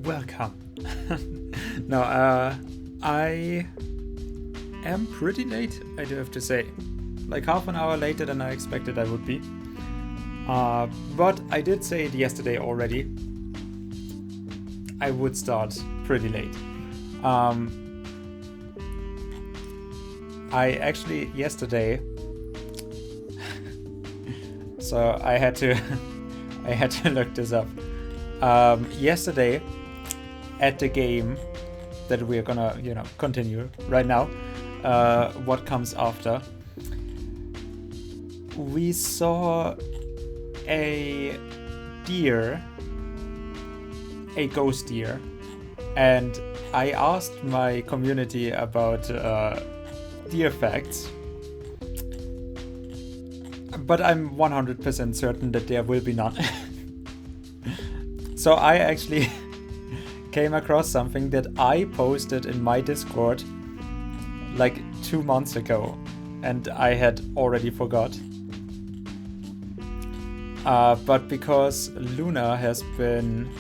welcome. No, I am pretty late, I do have to say. Like half an hour later than I expected I would be. But I did say it yesterday already. I would start pretty late. I actually yesterday, so I had to look this up. Yesterday at the game that we're gonna continue right now, what comes after, we saw a ghost deer, and I asked my community about deer facts, but I'm 100% certain that there will be none. So I actually came across something that I posted in my Discord like 2 months ago, and I had already forgot. But because Luna has been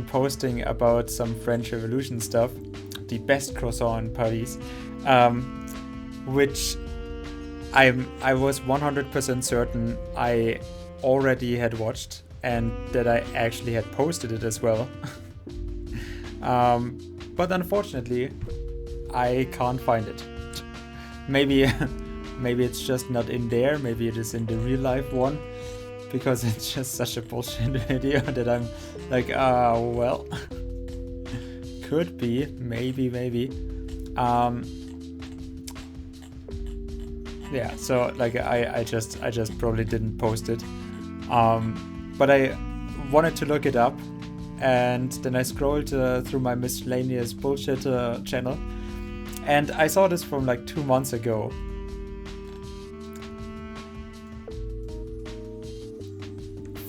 posting about some French Revolution stuff, the best croissant in Paris, which I was 100% certain I already had watched, and that I actually had posted it as well. But unfortunately, I can't find it. Maybe it's just not in there. Maybe it is in the real life one, because it's just such a bullshit video that I'm like, well, could be, maybe. Yeah. So like, I just probably didn't post it. But I wanted to look it up, and then I scrolled through my miscellaneous bullshit channel, and I saw this from like 2 months ago.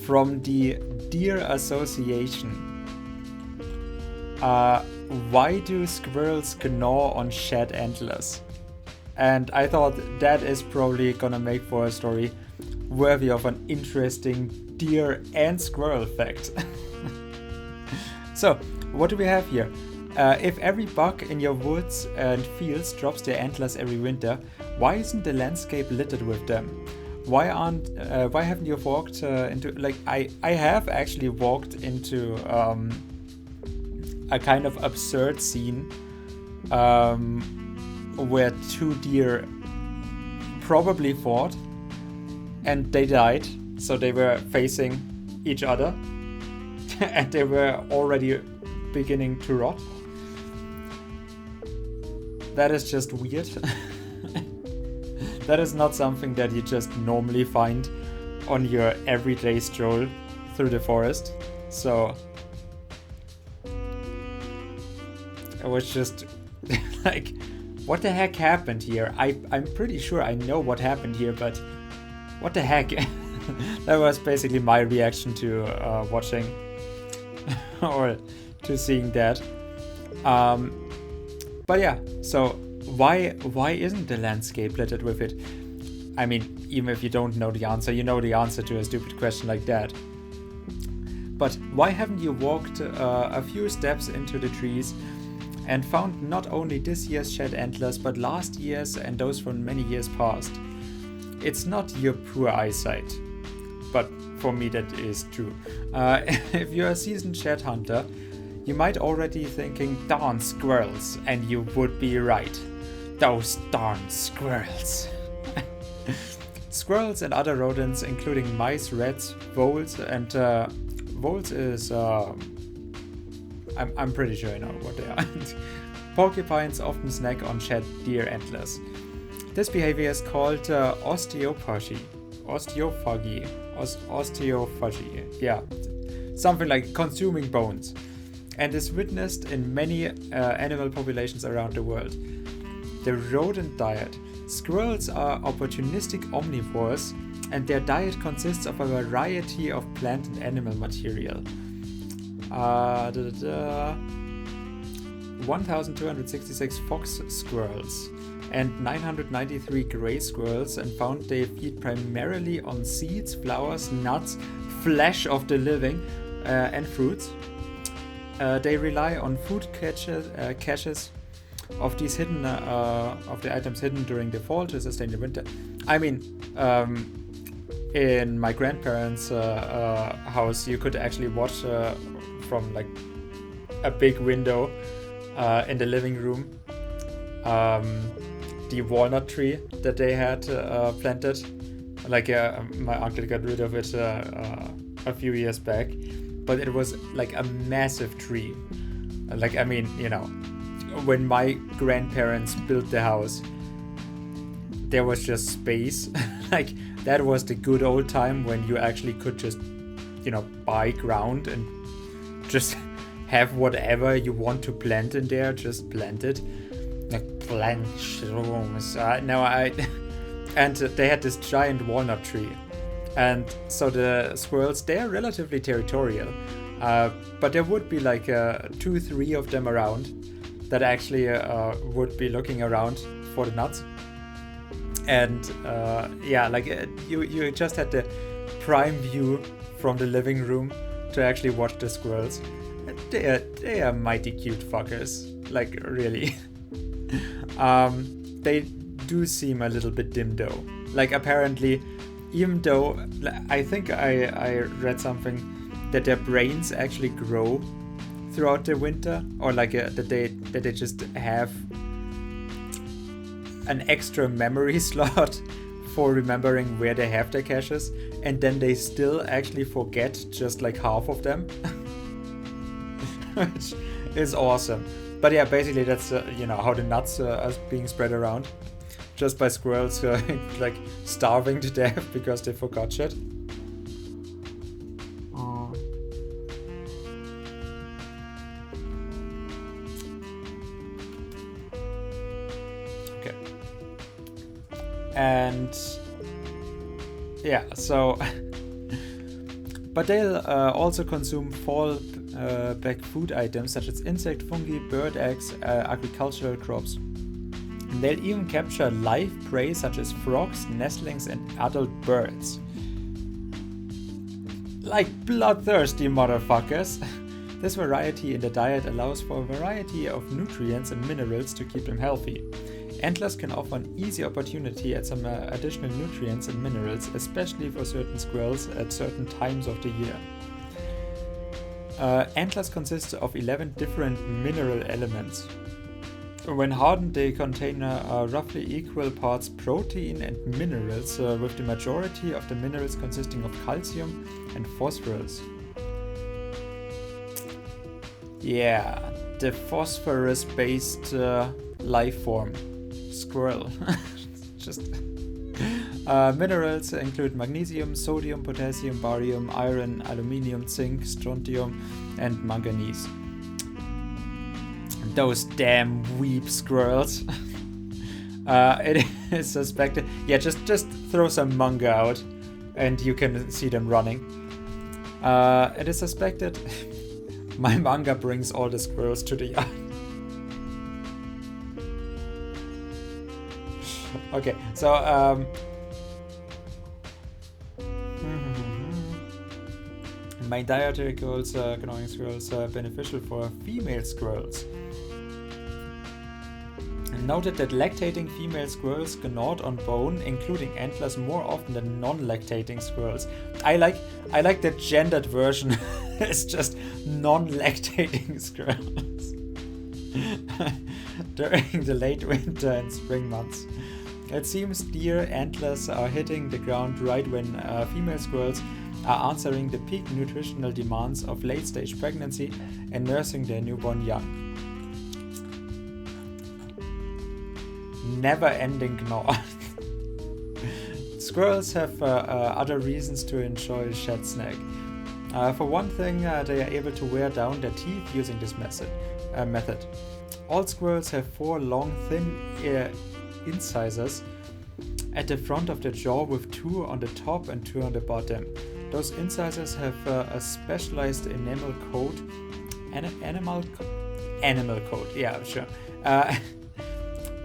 From the Deer Association. Why do squirrels gnaw on shed antlers? And I thought that is probably gonna make for a story worthy of an interesting deer and squirrel fact. So, what do we have here? If every buck in your woods and fields drops their antlers every winter, why isn't the landscape littered with them? Why haven't you walked into, like, I have actually walked into a kind of absurd scene where two deer probably fought and they died, so they were facing each other and they were already beginning to rot. That is just weird. That is not something that you just normally find on your everyday stroll through the forest. So I was just like, what the heck happened here? I'm pretty sure I know what happened here, but what the heck? That was basically my reaction to watching or to seeing that. But yeah, so why isn't the landscape littered with it? I mean, even if you don't know the answer, you know the answer to a stupid question like that. But why haven't you walked a few steps into the trees and found not only this year's shed antlers, but last year's and those from many years past? It's not your poor eyesight, but for me that is true. If you're a seasoned shed hunter, you might already thinking, darn squirrels, and you would be right. Those darn squirrels. Squirrels and other rodents, including mice, rats, voles, and voles is I'm pretty sure I know what they are. Porcupines often snack on shed deer antlers. This behavior is called osteophagy. Osteophagy. Yeah, something like consuming bones, and is witnessed in many animal populations around the world. The rodent diet. Squirrels are opportunistic omnivores, and their diet consists of a variety of plant and animal material. 1,266 fox squirrels and 993 gray squirrels, and found they feed primarily on seeds, flowers, nuts, flesh of the living, and fruits. They rely on food caches of these hidden of the items hidden during the fall to sustain the winter. I mean, in my grandparents' house, you could actually watch from like a big window in the living room the walnut tree that they had planted. Like my uncle got rid of it a few years back, but it was like a massive tree. Like, I mean, you know, when my grandparents built the house, there was just space. Like, that was the good old time when you actually could just, you know, buy ground and just have whatever you want to plant in there, just plant it. Like, plant shrooms. And they had this giant walnut tree. And so the squirrels, they're relatively territorial. But there would be like 2-3 of them around that actually would be looking around for the nuts. And yeah, like you just had the prime view from the living room to actually watch the squirrels. They are mighty cute fuckers, like really. They do seem a little bit dim though. Like apparently, even though I think I read something that their brains actually grow throughout the winter, or like that they just have an extra memory slot for remembering where they have their caches, and then they still actually forget just like half of them, which is awesome. But yeah, basically that's you know, how the nuts are being spread around, just by squirrels like starving to death because they forgot shit. Okay. And yeah, so but they'll also consume fall back food items such as insect, fungi, bird eggs, agricultural crops. And they'll even capture live prey such as frogs, nestlings, and adult birds. Like bloodthirsty motherfuckers. This variety in the diet allows for a variety of nutrients and minerals to keep them healthy. Antlers can offer an easy opportunity at some additional nutrients and minerals, especially for certain squirrels at certain times of the year. Antlers consist of 11 different mineral elements. When hardened, they contain roughly equal parts protein and minerals, with the majority of the minerals consisting of calcium and phosphorus. Yeah, the phosphorus-based life form. Squirrel. Just minerals include magnesium, sodium, potassium, barium, iron, aluminium, zinc, strontium, and manganese. Those damn weep squirrels. It is suspected. Yeah, just throw some manga out, and you can see them running. It is suspected. My manga brings all the squirrels to the yard. Okay, so my dietary goals, growing squirrels are beneficial for female squirrels. Noted that lactating female squirrels gnawed on bone, including antlers, more often than non-lactating squirrels. I like the gendered version. It's just non-lactating squirrels. During the late winter and spring months, it seems deer antlers are hitting the ground right when female squirrels are answering the peak nutritional demands of late-stage pregnancy and nursing their newborn young. Never-ending gnaw. Squirrels have other reasons to enjoy shed snack. For one thing, they are able to wear down their teeth using this method. All squirrels have 4 long, thin incisors at the front of the jaw, with 2 on the top and 2 on the bottom. Those incisors have a specialized enamel coat. Animal coat, yeah, sure.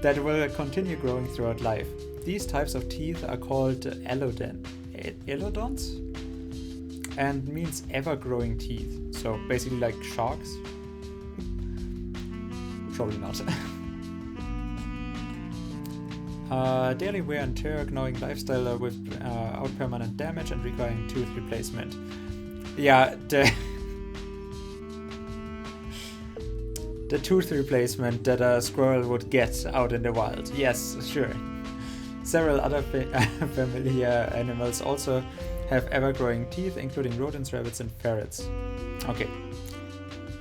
That will continue growing throughout life. These types of teeth are called elodonts, and means ever-growing teeth. So basically like sharks, Probably not. Daily wear and tear, gnawing lifestyle without permanent damage and requiring tooth replacement. Yeah, the tooth replacement that a squirrel would get out in the wild. Yes, sure. Several other familiar animals also have ever-growing teeth, including rodents, rabbits, and ferrets. Okay.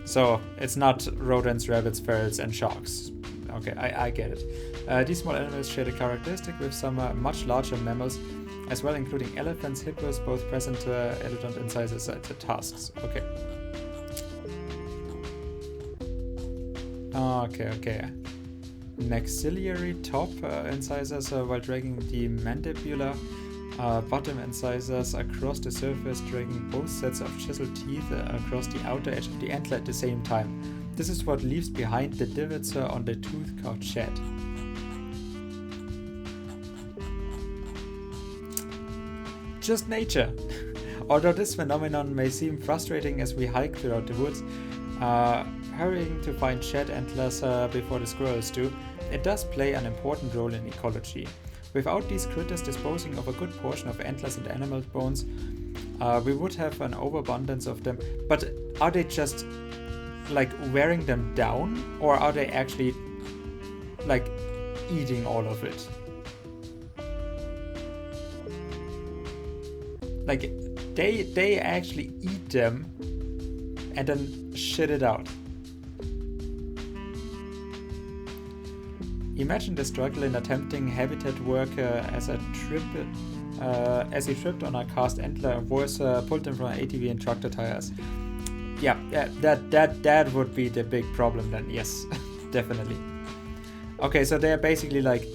So, it's not rodents, rabbits, ferrets, and sharks. Okay, I get it. These small animals share the characteristic with some much larger mammals, as well, including elephants, hippos, both present elephant incisors at the tusks. Okay. Okay. Maxillary top incisors while dragging the mandibular bottom incisors across the surface, dragging both sets of chiseled teeth across the outer edge of the antler at the same time. This is what leaves behind the divots on the tooth couchette. Just nature. Although this phenomenon may seem frustrating as we hike throughout the woods, hurrying to find shed antlers before the squirrels do, it does play an important role in ecology. Without these critters disposing of a good portion of antlers and animal bones, we would have an overabundance of them. But are they just like wearing them down, or are they actually like eating all of it? Like they actually eat them and then shit it out. Imagine the struggle in attempting habitat work as he tripped on a cast antler and worse, pulled them from an ATV and trucked the tires. Yeah, that would be the big problem then. Yes, definitely. Okay, so they're basically like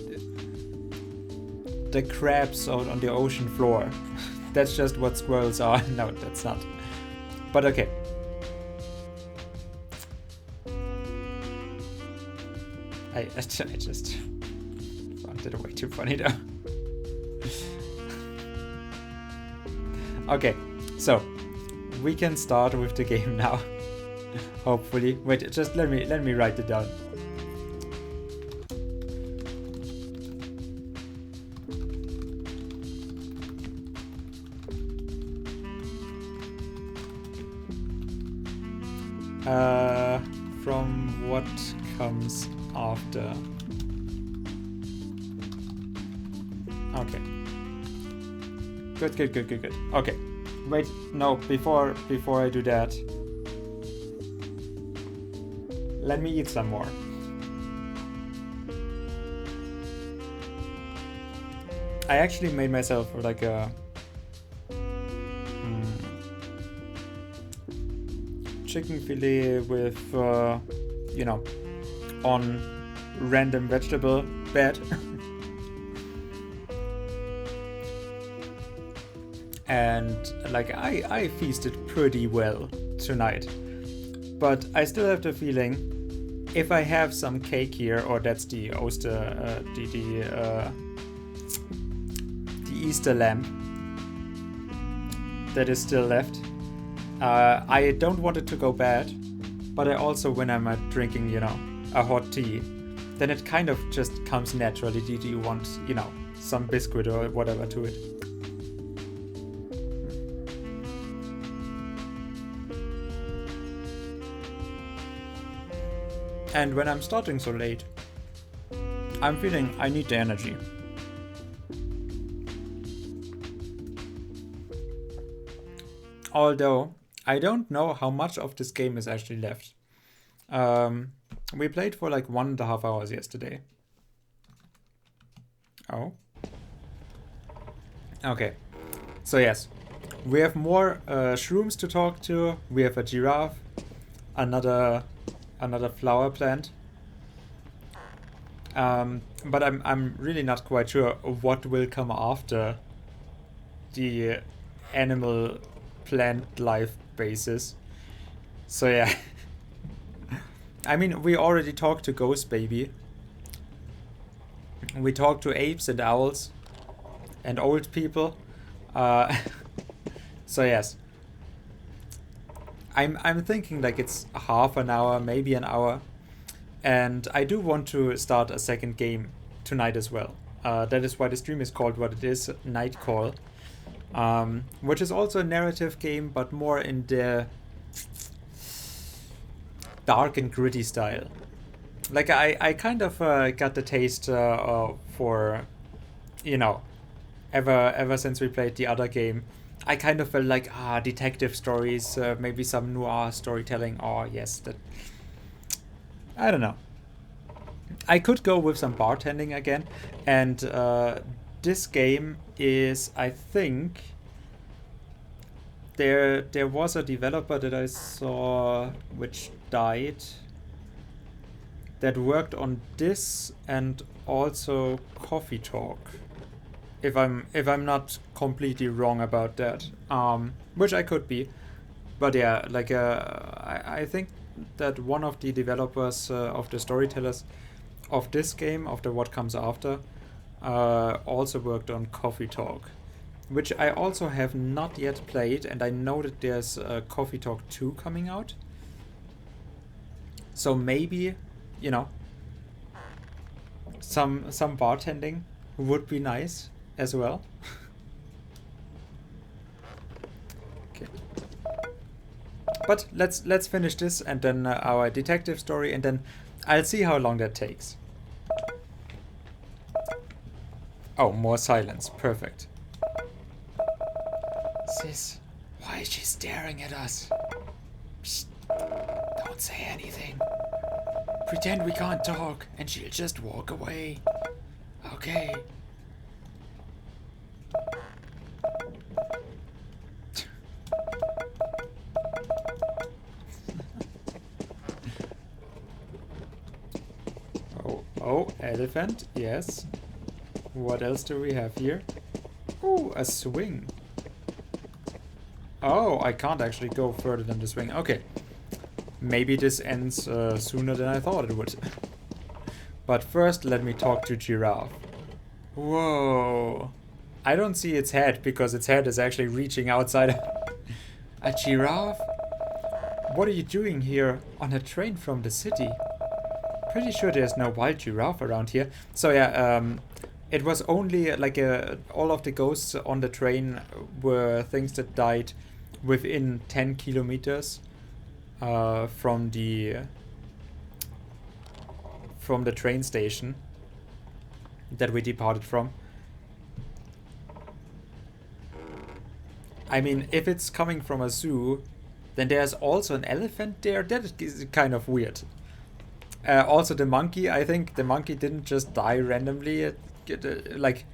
the crabs out on the ocean floor. That's just what squirrels are. No, that's not. But okay. I just found it way too funny though. Okay, so we can start with the game now. Hopefully. Wait, just let me write it down. From what comes after. Okay. Good. Okay. Wait, no, before I do that, let me eat some more. I actually made myself like a chicken fillet with, on random vegetable bed. And like I feasted pretty well tonight. But I still have the feeling if I have some cake here, or that's the Oster, the Easter lamb that is still left. I don't want it to go bad, but I also, when I'm drinking, a hot tea, then it kind of just comes naturally. Do you want, some biscuit or whatever to it? And when I'm starting so late, I'm feeling I need the energy. Although, I don't know how much of this game is actually left. We played for like 1.5 hours yesterday. Oh. Okay. So yes, we have more shrooms to talk to. We have a giraffe, another flower plant. But I'm really not quite sure what will come after the animal plant life basis. So yeah. I mean, we already talked to Ghost Baby. We talked to apes and owls and old people. So yes. I'm thinking like it's half an hour, maybe an hour. And I do want to start a second game tonight as well. That is why the stream is called what it is, Night Call. Which is also a narrative game, but more in the dark and gritty style. Like, I kind of got the taste for, you know, ever since we played the other game. I kind of felt like, detective stories, maybe some noir storytelling. Oh, yes, that... I don't know. I could go with some bartending again. And this game is, I think... There was a developer that I saw which died that worked on this and also Coffee Talk. If I'm not completely wrong about that, which I could be, but yeah, like I think that one of the developers of the storytellers of this game, of the What Comes After, also worked on Coffee Talk, which I also have not yet played, and I know that there's Coffee Talk 2 coming out. So maybe, you know, some bartending would be nice as well. Okay. But let's finish this and then our detective story, and then I'll see how long that takes. Oh, more silence. Perfect. Sis, why is she staring at us? Psst, don't say anything. Pretend we can't talk and she'll just walk away. Okay. Oh, elephant, yes. What else do we have here? Ooh, a swing. Oh, I can't actually go further than the swing. Okay. Maybe this ends sooner than I thought it would. But first, let me talk to Giraffe. Whoa. I don't see its head because its head is actually reaching outside. A giraffe? What are you doing here on a train from the city? Pretty sure there's no wild giraffe around here. So yeah, it was only like all of the ghosts on the train were things that died within 10 kilometers from the train station that we departed from. I mean, if it's coming from a zoo, then there's also an elephant there. That is kind of weird. Also the monkey, I think the monkey didn't just die randomly. Like,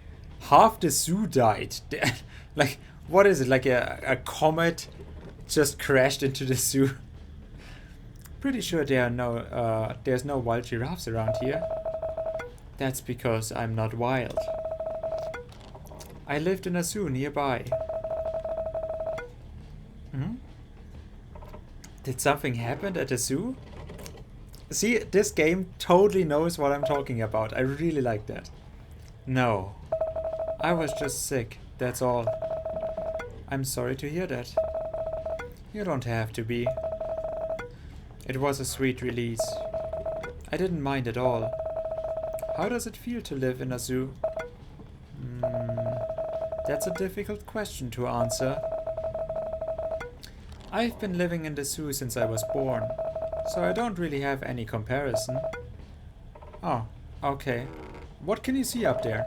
half the zoo died. Like, what is it? Like a comet just crashed into the zoo. Pretty sure there are there's no wild giraffes around here. That's because I'm not wild. I lived in a zoo nearby. Did something happen at the zoo? See, this game totally knows what I'm talking about. I really like that. No. I was just sick, that's all. I'm sorry to hear that. You don't have to be. It was a sweet release. I didn't mind at all. How does it feel to live in a zoo? That's a difficult question to answer. I've been living in the zoo since I was born, so I don't really have any comparison. Oh, okay. What can you see up there?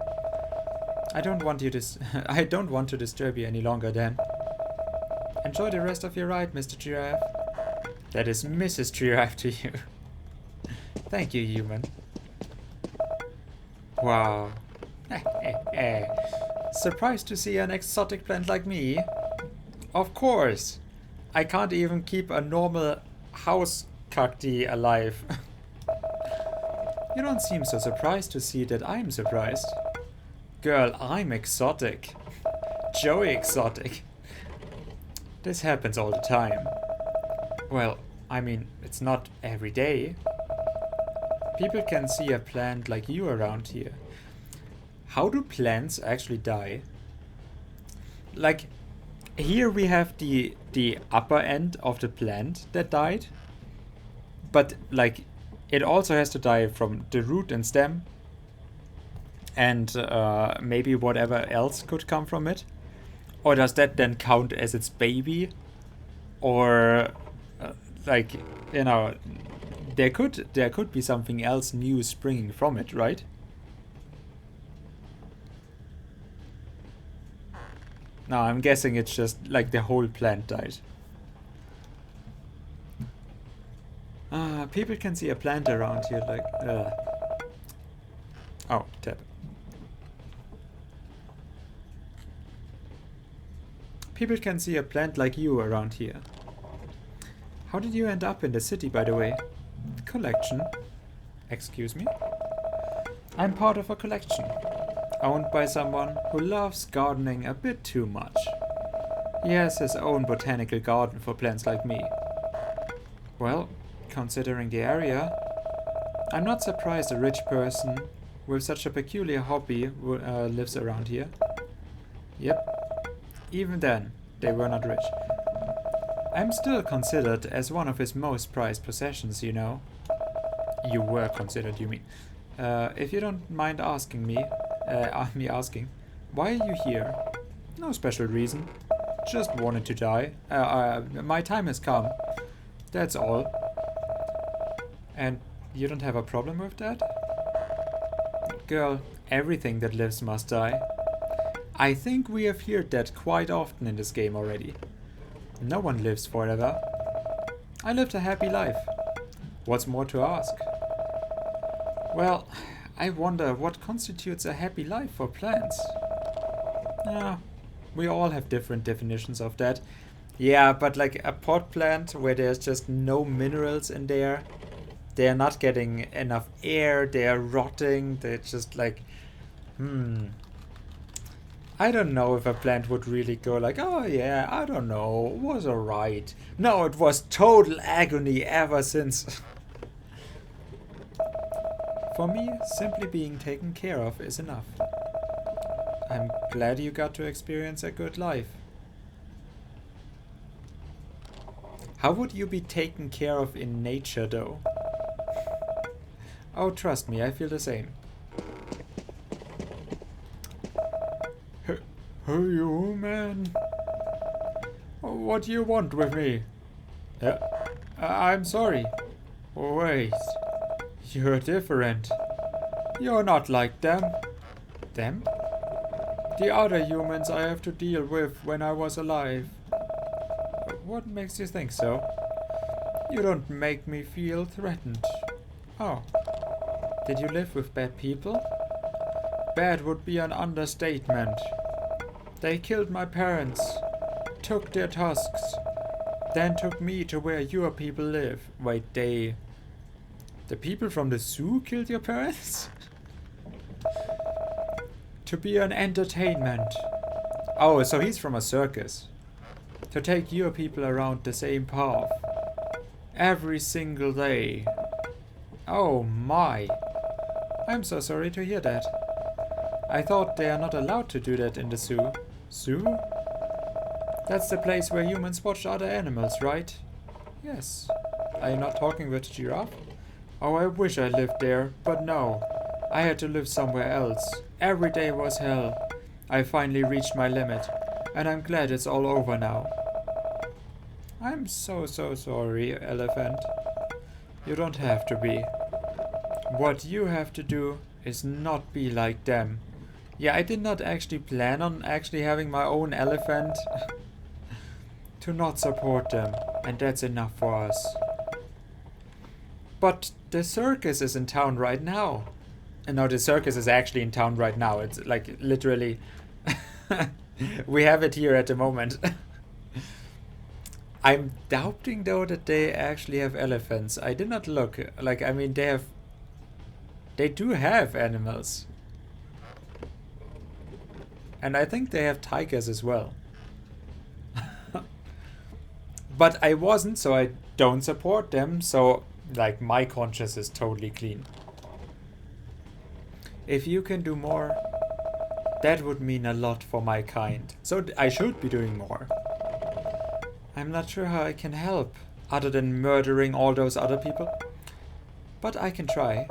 I don't want to disturb you any longer then. Enjoy the rest of your ride, Mr. Giraffe. That is Mrs. Giraffe to you. Thank you, human. Wow. Surprised to see an exotic plant like me? Of course. I can't even keep a normal house cacti alive. You don't seem so surprised to see that I'm surprised. Girl, I'm exotic. Joey exotic. This happens all the time. Well, I mean, it's not every day. People can see a plant like you around here. How do plants actually die? Like, here we have the upper end of the plant that died. But, like, It also has to die from the root and stem, and maybe whatever else could come from it. Or does that then count as its baby? Or like, you know, there could be something else new springing from it, right? No, I'm guessing it's just like the whole plant died. People can see a plant around here, like, oh, tab. People can see a plant like you around here. How did you end up in the city, by the way? Collection. Excuse me? I'm part of a collection, owned by someone who loves gardening a bit too much. He has his own botanical garden for plants like me. Well, considering the area, I'm not surprised a rich person with such a peculiar hobby lives around here. Yep. Even then, they were not rich. I'm still considered as one of his most prized possessions, you know. You were considered, you mean. If you don't mind asking me, why are you here? No special reason. Just wanted to die. My time has come. That's all. And you don't have a problem with that? Girl, everything that lives must die. I think we have heard that quite often in this game already. No one lives forever. I lived a happy life. What's more to ask? Well, I wonder what constitutes a happy life for plants. We all have different definitions of that. Yeah, but like a pot plant where there's just no minerals in there, they're not getting enough air, they're rotting, they're just like, I don't know if a plant would really go like, oh yeah, I don't know, it was alright. No, it was total agony ever since. For me, simply being taken care of is enough. I'm glad you got to experience a good life. How would you be taken care of in nature, though? Oh, trust me, I feel the same. Hey, you, man. What do you want with me? I'm sorry. Wait. You're different. You're not like them. Them? The other humans I have to deal with when I was alive. What makes you think so? You don't make me feel threatened. Oh. Did you live with bad people? Bad would be an understatement. They killed my parents, took their tusks, then took me to where your people live. Wait, the people from the zoo killed your parents? To be an entertainment. Oh, so he's from a circus. To take your people around the same path. Every single day. Oh my. I'm so sorry to hear that. I thought they are not allowed to do that in the zoo. Zoo? That's the place where humans watch other animals, right? Yes. Are you not talking with the giraffe? Oh, I wish I lived there, but no. I had to live somewhere else. Every day was hell. I finally reached my limit, and I'm glad it's all over now. I'm so sorry, elephant. You don't have to be. What you have to do is not be like them. Yeah, I did not actually plan on actually having my own elephant. To not support them, and that's enough for us. But the circus is in town right now. And no, the circus is actually in town right now. It's like literally... we have it here at the moment. I'm doubting though that they actually have elephants. I did not look. Like, I mean, they do have animals. And I think they have tigers as well. But I wasn't, so I don't support them. So, like, my conscience is totally clean. If you can do more, that would mean a lot for my kind. So I should be doing more. I'm not sure how I can help, other than murdering all those other people. But I can try.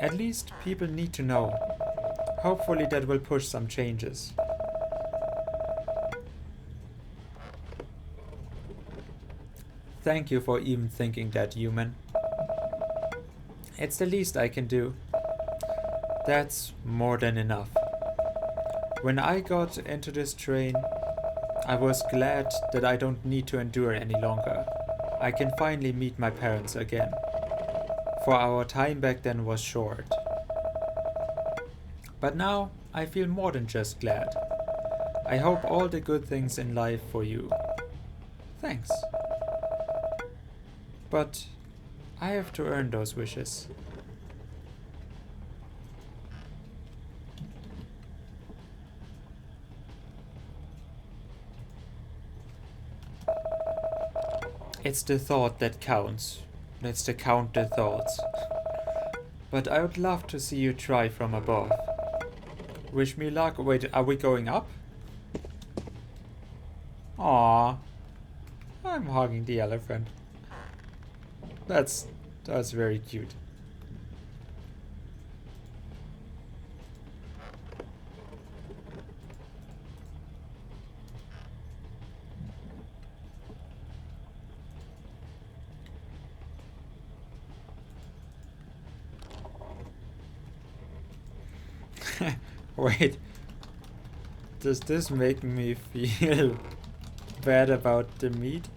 At least people need to know. Hopefully that will push some changes. Thank you for even thinking that, human. It's the least I can do. That's more than enough. When I got into this train, I was glad that I don't need to endure any longer. I can finally meet my parents again. For our time back then was short. But now I feel more than just glad. I hope all the good things in life for you. Thanks. But I have to earn those wishes. It's the thought that counts. Let's count the thoughts. But I would love to see you try from above. Wish me luck. Wait, are we going up? Aww. I'm hugging the elephant. That's very cute. Wait, does this make me feel bad about the meat?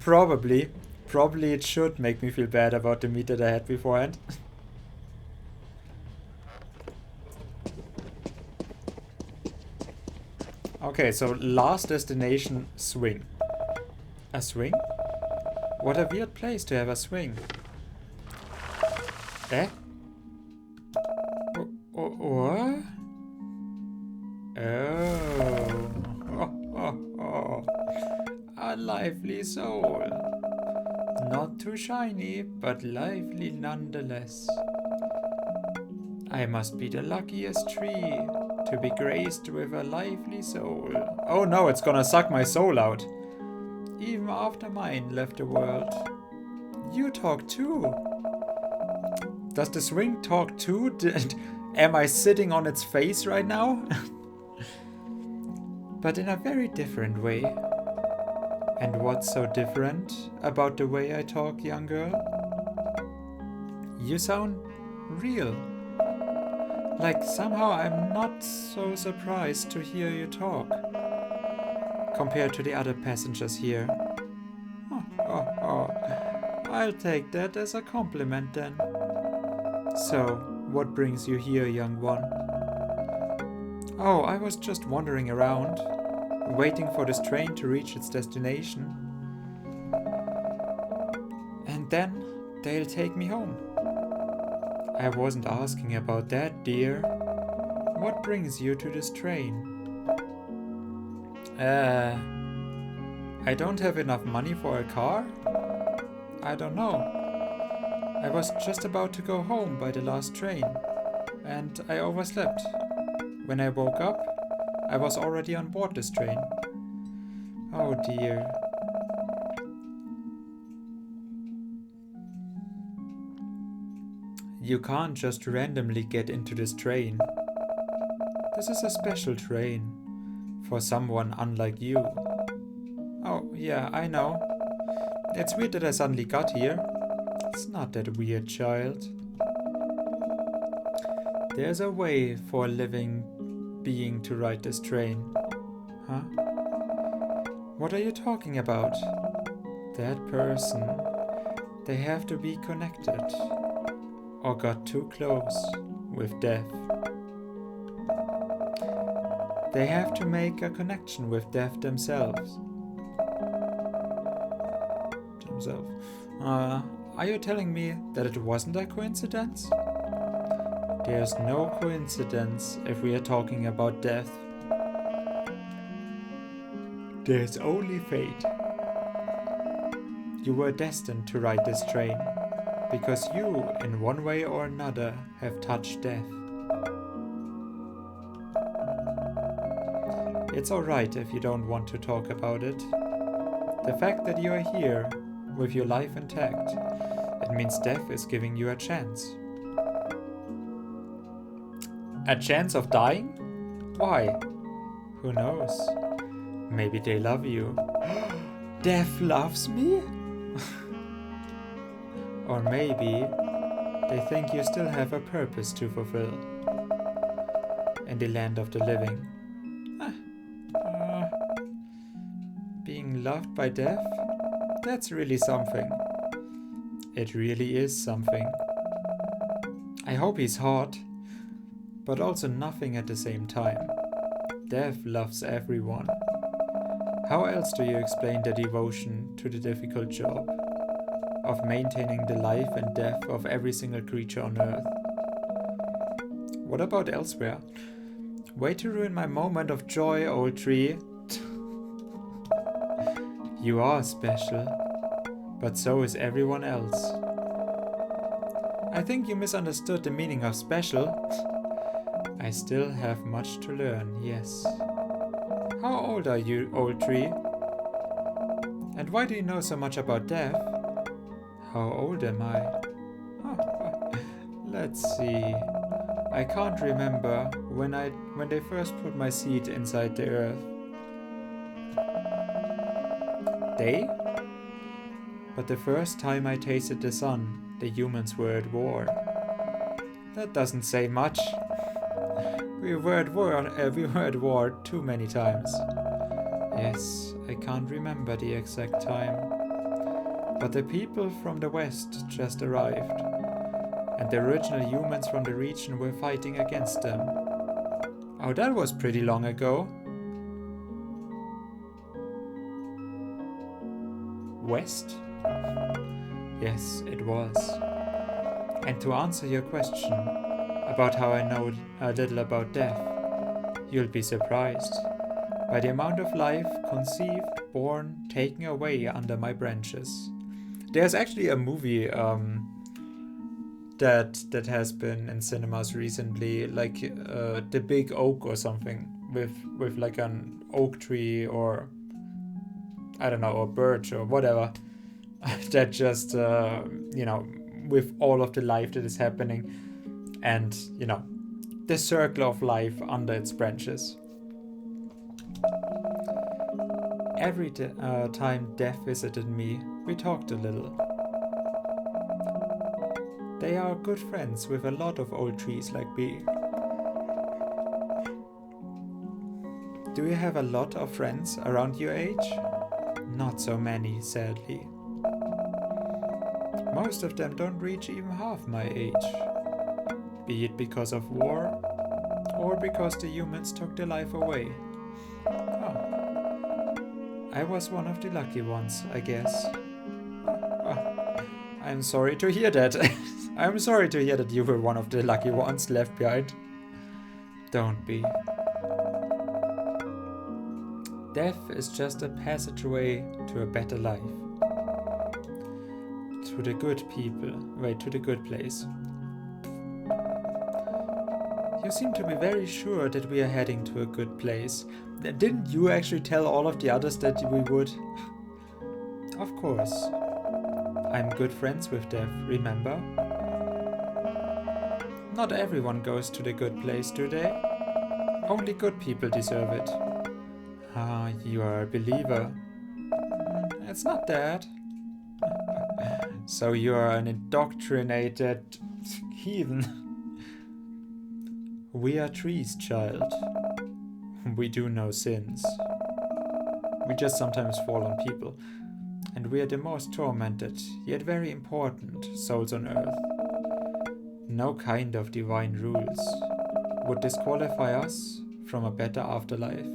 Probably it should make me feel bad about the meat that I had beforehand. Okay, so last destination, swing. A swing? What a weird place to have a swing. Eh? What? Oh. A lively soul. Not too shiny, but lively nonetheless. I must be the luckiest tree to be graced with a lively soul. Oh no, it's gonna suck my soul out. Even after mine left the world. You talk too. Does the swing talk too? Am I sitting on its face right now? But in a very different way. And what's so different about the way I talk, young girl? You sound real. Like somehow I'm not so surprised to hear you talk. Compared to the other passengers here. Oh. I'll take that as a compliment then. So, what brings you here, young one? Oh, I was just wandering around, waiting for this train to reach its destination. And then they'll take me home. I wasn't asking about that, dear. What brings you to this train? I don't have enough money for a car? I don't know. I was just about to go home by the last train, and I overslept. When I woke up, I was already on board this train. Oh dear. You can't just randomly get into this train. This is a special train. For someone unlike you. Oh, yeah, I know. It's weird that I suddenly got here. It's not that weird, child. There's a way for a living being to ride this train. Huh? What are you talking about? That person. They have to be connected. Or got too close with death. They have to make a connection with death themselves. Are you telling me that it wasn't a coincidence? There's no coincidence if we are talking about death. There's only fate. You were destined to ride this train, because you, in one way or another, have touched death. It's alright if you don't want to talk about it. The fact that you are here, with your life intact, it means death is giving you a chance. A chance of dying? Why? Who knows? Maybe they love you. Death loves me? Or maybe they think you still have a purpose to fulfill in the land of the living. Being loved by death? That's really something. It really is something. I hope he's hot, but also nothing at the same time. Death loves everyone. How else do you explain the devotion to the difficult job of maintaining the life and death of every single creature on Earth? What about elsewhere? Way to ruin my moment of joy, old tree. You are special, but so is everyone else. I think you misunderstood the meaning of special. I still have much to learn, yes. How old are you, old tree? And why do you know so much about death? How old am I? Let's see. I can't remember when they first put my seed inside the earth. They? But the first time I tasted the sun, the humans were at war. That doesn't say much. We were at war too many times. Yes, I can't remember the exact time. But the people from the west just arrived, and the original humans from the region were fighting against them. Oh, that was pretty long ago. West? Yes, it was. And to answer your question about how I know a little about death, you'll be surprised by the amount of life conceived, born, taken away under my branches. There's actually a movie that has been in cinemas recently, like The Big Oak or something, with like an oak tree or I don't know, or birch or whatever, that just with all of the life that is happening, and the circle of life under its branches. Every time death visited me, we talked a little. They are good friends with a lot of old trees like me. Do you have a lot of friends around your age? Not so many, sadly. Most of them don't reach even half my age. Be it because of war, or because the humans took their life away. Oh. I was one of the lucky ones, I guess. I'm sorry to hear that. I'm sorry to hear that you were one of the lucky ones left behind. Don't be. Death is just a passageway to a better life. To the good people. Wait, to the good place. You seem to be very sure that we are heading to a good place. Didn't you actually tell all of the others that we would? Of course. I'm good friends with death, remember? Not everyone goes to the good place, do they? Only good people deserve it. Ah, you are a believer. It's not that. So you are an indoctrinated heathen. We are trees, child. We do no sins. We just sometimes fall on people. And we are the most tormented, yet very important souls on earth. No kind of divine rules would disqualify us from a better afterlife.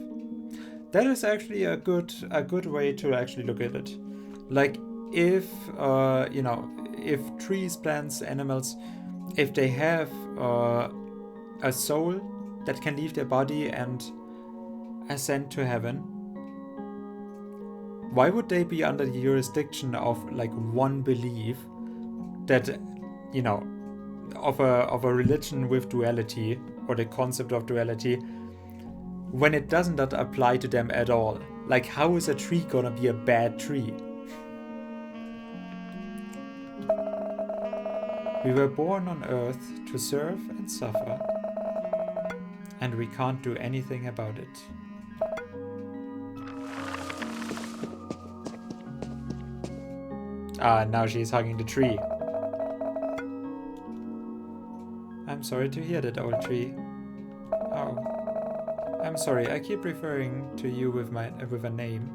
That is actually a good way to actually look at it. Like if if trees, plants, animals, if they have a soul that can leave their body and ascend to heaven, why would they be under the jurisdiction of like one belief that of a religion with duality, or the concept of duality, when it does not apply to them at all. Like, how is a tree gonna be a bad tree? We were born on Earth to serve and suffer, and we can't do anything about it. Ah, now she's hugging the tree. I'm sorry to hear that, old tree. Oh. I'm sorry, I keep referring to you with a name.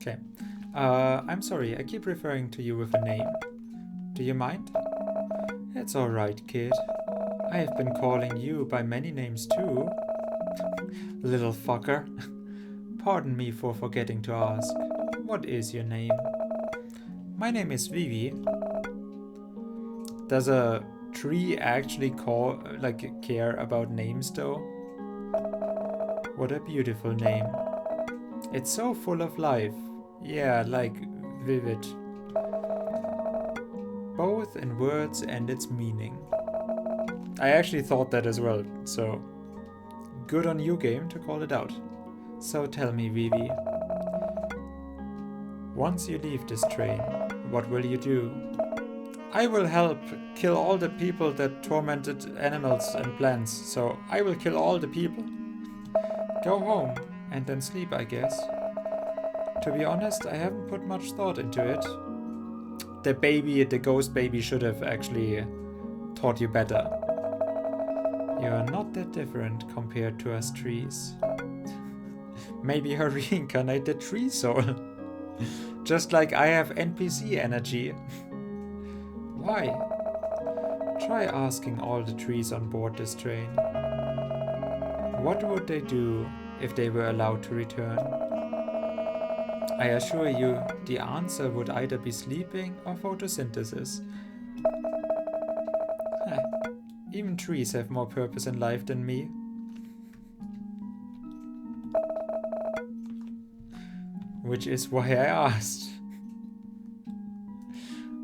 Okay. I'm sorry, I keep referring to you with a name. Do you mind? It's alright, kid. I have been calling you by many names too. Little fucker. Pardon me for forgetting to ask. What is your name? My name is Vivi. Does a tree actually care about names though? What a beautiful name. It's so full of life. Yeah, like vivid. Both in words and its meaning. I actually thought that as well, so good on you, game, to call it out. So tell me, Vivi, once you leave this train, what will you do? I will help kill all the people that tormented animals and plants, so I will kill all the people. Go home and then sleep, I guess. To be honest, I haven't put much thought into it. The ghost baby should have actually taught you better. You are not that different compared to us trees. Maybe her reincarnated tree soul. Just like I have NPC energy. Why? Try asking all the trees on board this train. What would they do if they were allowed to return? I assure you, the answer would either be sleeping or photosynthesis. Even trees have more purpose in life than me. Which is why I asked.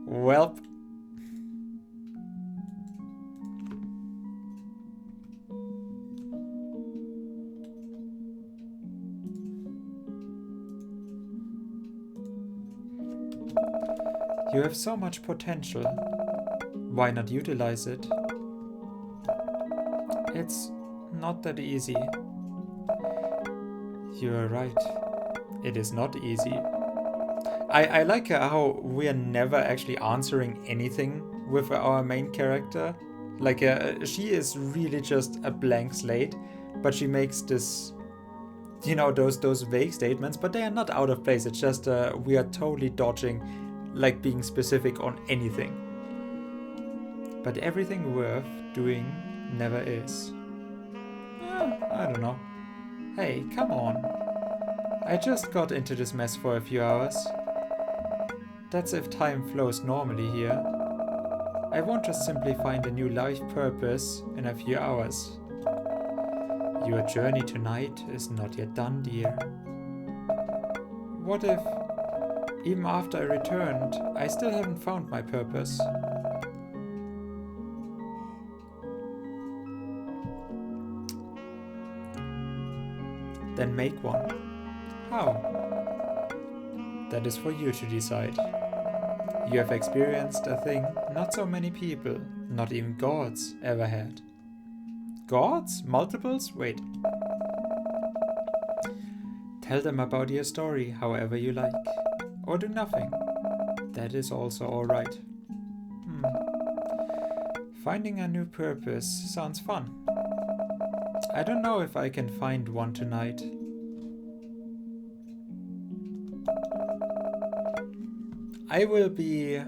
Welp. You have so much potential. Why not utilize it? It's not that easy. You are right. It is not easy. I like how we are never actually answering anything with our main character. Like, she is really just a blank slate, but she makes this, those vague statements, but they are not out of place. It's just we are totally dodging, like, being specific on anything. But everything worth doing never is. I don't know. Hey, come on. I just got into this mess for a few hours. That's if time flows normally here. I won't just simply find a new life purpose in a few hours. Your journey tonight is not yet done, dear. What if, even after I returned, I still haven't found my purpose? Then make one. How? That is for you to decide. You have experienced a thing not so many people, not even gods, ever had. Gods? Multiples? Wait. Tell them about your story however you like. Or do nothing. That is also alright. Finding a new purpose sounds fun. I don't know if I can find one tonight. I will be a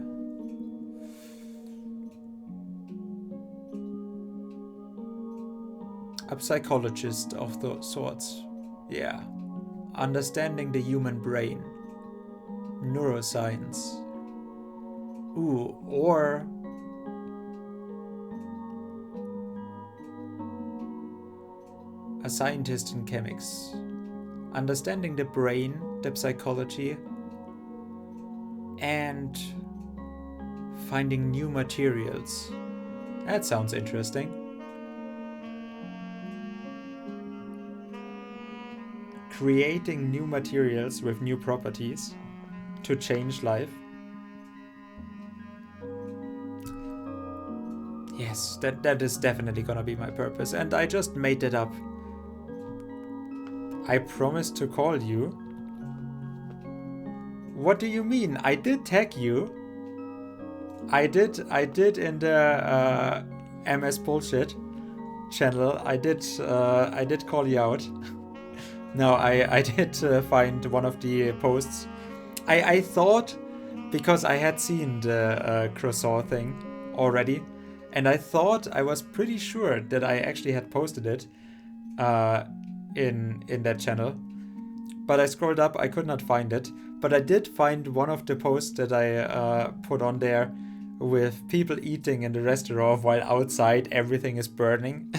psychologist of those sorts. Yeah, understanding the human brain. Neuroscience. Ooh, or a scientist in chemics. Understanding the brain, the psychology, and finding new materials. That sounds interesting. Creating new materials with new properties to change life. Yes, that is definitely gonna be my purpose, and I just made that up. I promised to call you. What do you mean? I did tag you. I did in the MS Bullshit channel. I did call you out. No, I did find one of the posts. I thought, because I had seen the croissant thing already, and I thought, I was pretty sure that I actually had posted it in that channel. But I scrolled up, I could not find it. But I did find one of the posts that I put on there with people eating in the restaurant while outside everything is burning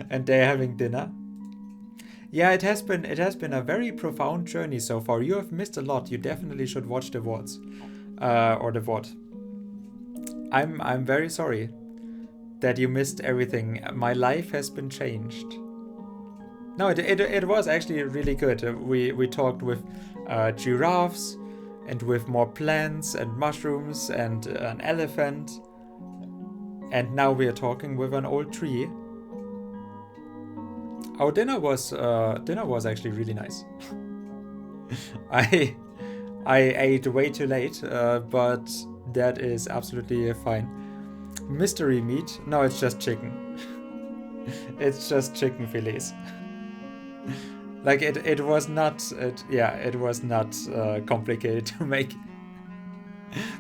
and they're having dinner. Yeah, it has been a very profound journey so far. You have missed a lot. You definitely should watch the VODs. Or the VOD. I'm very sorry that you missed everything. My life has been changed. No, it was actually really good. We talked with giraffes and with more plants and mushrooms and an elephant. And now we are talking with an old tree. Our dinner was actually really nice. I ate way too late, but that is absolutely fine. Mystery meat? No, it's just chicken. It's just chicken fillets. Like it was not complicated to make.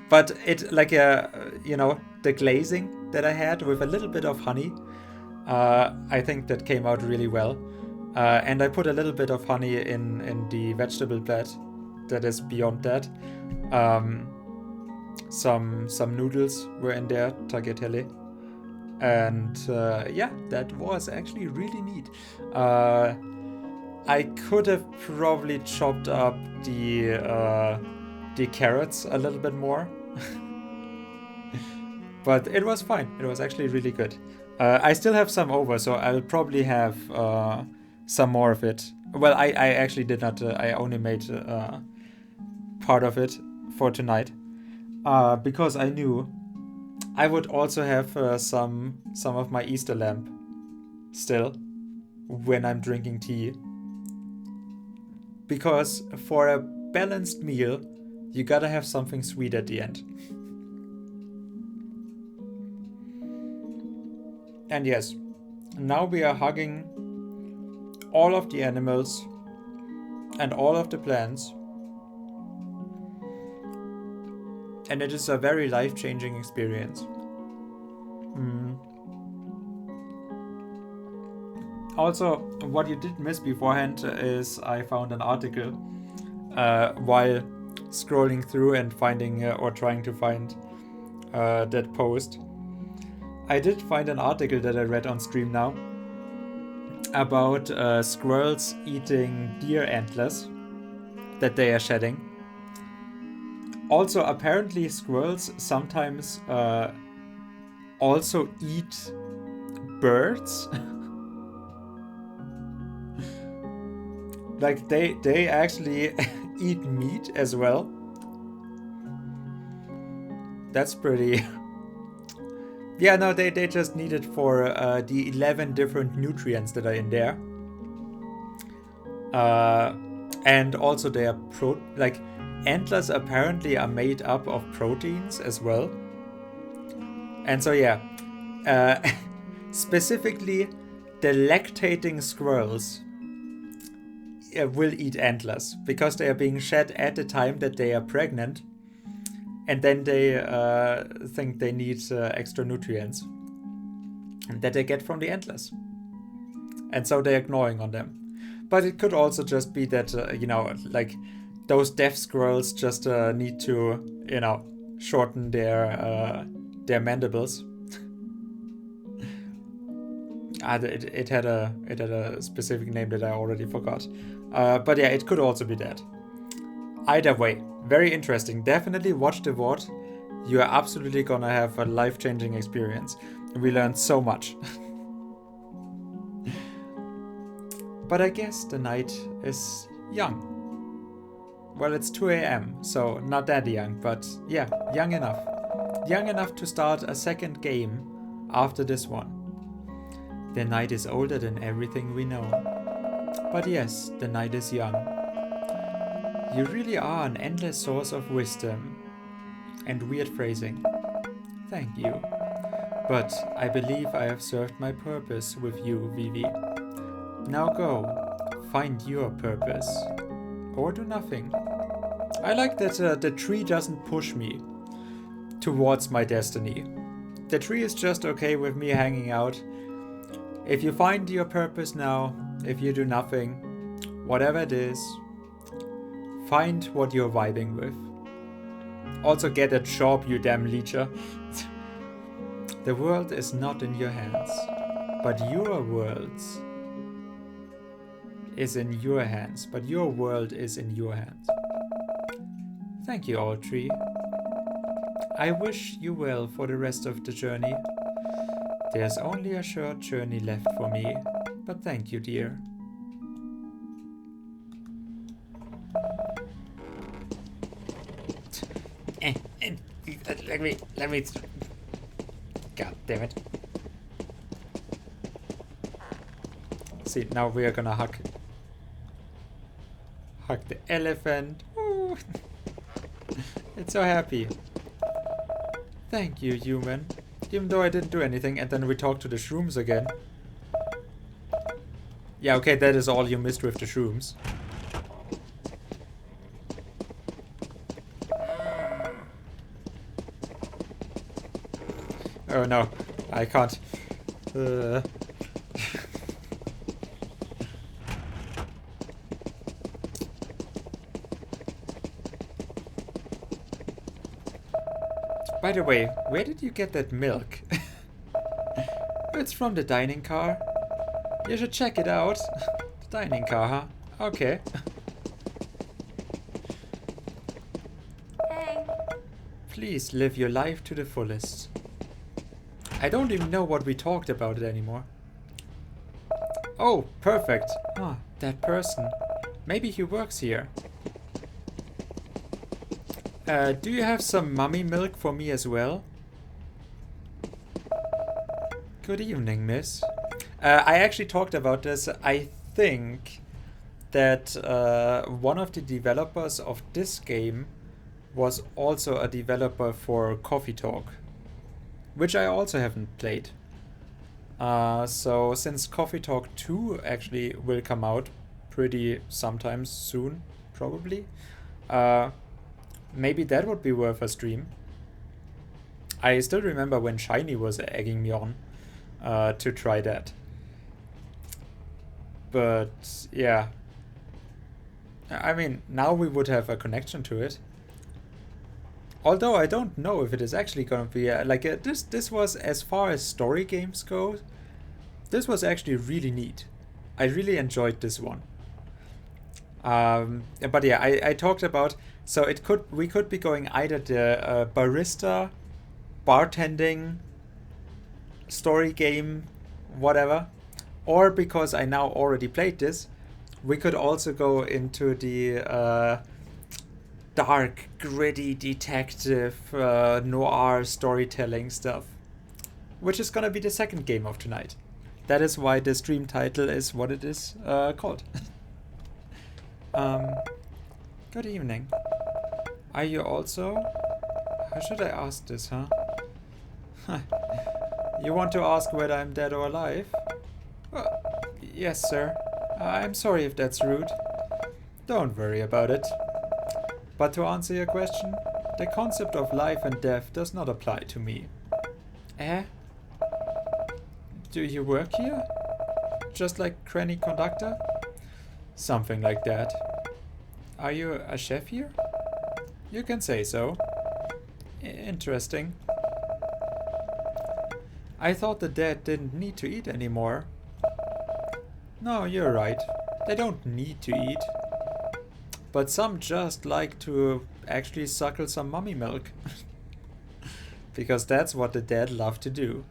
But it like the glazing that I had with a little bit of honey. I think that came out really well. And I put a little bit of honey in the vegetable blend that is beyond that. Some noodles were in there, tagliatelle. And that was actually really neat. I could have probably chopped up the carrots a little bit more. But it was fine. It was actually really good. I still have some over, so I'll probably have some more of it. Well, I actually did not. I only made part of it for tonight because I knew I would also have some of my Easter lamb still when I'm drinking tea. Because for a balanced meal, you gotta have something sweet at the end. And yes, now we are hugging all of the animals and all of the plants. And it is a very life-changing experience. Also, what you did miss beforehand is I found an article while scrolling through and finding or trying to find that post. I did find an article that I read on stream now about squirrels eating deer antlers that they are shedding. Also, apparently squirrels sometimes also eat birds. Like they actually eat meat as well. That's pretty... Yeah, no, they just need it for the 11 different nutrients that are in there. And also they are antlers apparently are made up of proteins as well. And so yeah, specifically the lactating squirrels will eat antlers because they are being shed at the time that they are pregnant. And then they think they need extra nutrients that they get from the antlers. And so they're ignoring on them. But it could also just be that, you know, like those deaf squirrels just need to, you know, shorten their mandibles. It had a specific name that I already forgot. But yeah, it could also be that. Either way, very interesting. Definitely watch the VOD. You are absolutely gonna have a life-changing experience. We learned so much. But I guess the night is young. Well, it's 2 a.m., so not that young, but yeah, young enough. Young enough to start a second game after this one. The night is older than everything we know. But yes, the night is young. You really are an endless source of wisdom and weird phrasing. Thank you. But I believe I have served my purpose with you, Vivi. Now go, find your purpose. Or do nothing. I like that the tree doesn't push me towards my destiny. The tree is just okay with me hanging out. If you find your purpose now, if you do nothing, whatever it is, find what you're vibing with. Also get a job, you damn leecher. The world is not in your hands, but your world is in your hands, but your world is in your hands. Thank you, old tree. I wish you well for the rest of the journey. There's only a short journey left for me, but thank you, dear. Let me. God damn it. See, now we are gonna hug the elephant. Ooh. It's so happy. Thank you, human. Even though I didn't do anything, and then we talked to the shrooms again. Yeah, okay, that is all you missed with the shrooms. Oh no, I can't. By the way, where did you get that milk? It's from the dining car. You should check it out. The dining car, huh? Okay. Hey. Please live your life to the fullest. I don't even know what we talked about it anymore. Oh, perfect. Ah, that person. Maybe he works here. Do you have some mummy milk for me as well? Good evening, miss. I actually talked about this. I think that one of the developers of this game was also a developer for Coffee Talk, which I also haven't played. So since Coffee Talk 2 actually will come out pretty sometime soon, probably, maybe that would be worth a stream. I still remember when Shiny was egging me on to try that. But yeah, I mean, now we would have a connection to it. Although I don't know if it is actually going to be this was, as far as story games go, this was actually really neat. I really enjoyed this one. But yeah, I talked about, so we could be going either the barista, bartending, story game, whatever, or because I now already played this, we could also go into the dark, gritty detective noir storytelling stuff, which is gonna be the second game of tonight. That is why the stream title is what it is called. Good evening. Are you also... How should I ask this, huh? You want to ask whether I'm dead or alive? Yes, sir. I'm sorry if that's rude. Don't worry about it. But to answer your question, the concept of life and death does not apply to me. Eh? Do you work here? Just like Cranny Conductor? Something like that. Are you a chef here? You can say so. Interesting. I thought the dead didn't need to eat anymore. No, you're right. They don't need to eat. But some just like to actually suckle some mummy milk. Because that's what the dead love to do.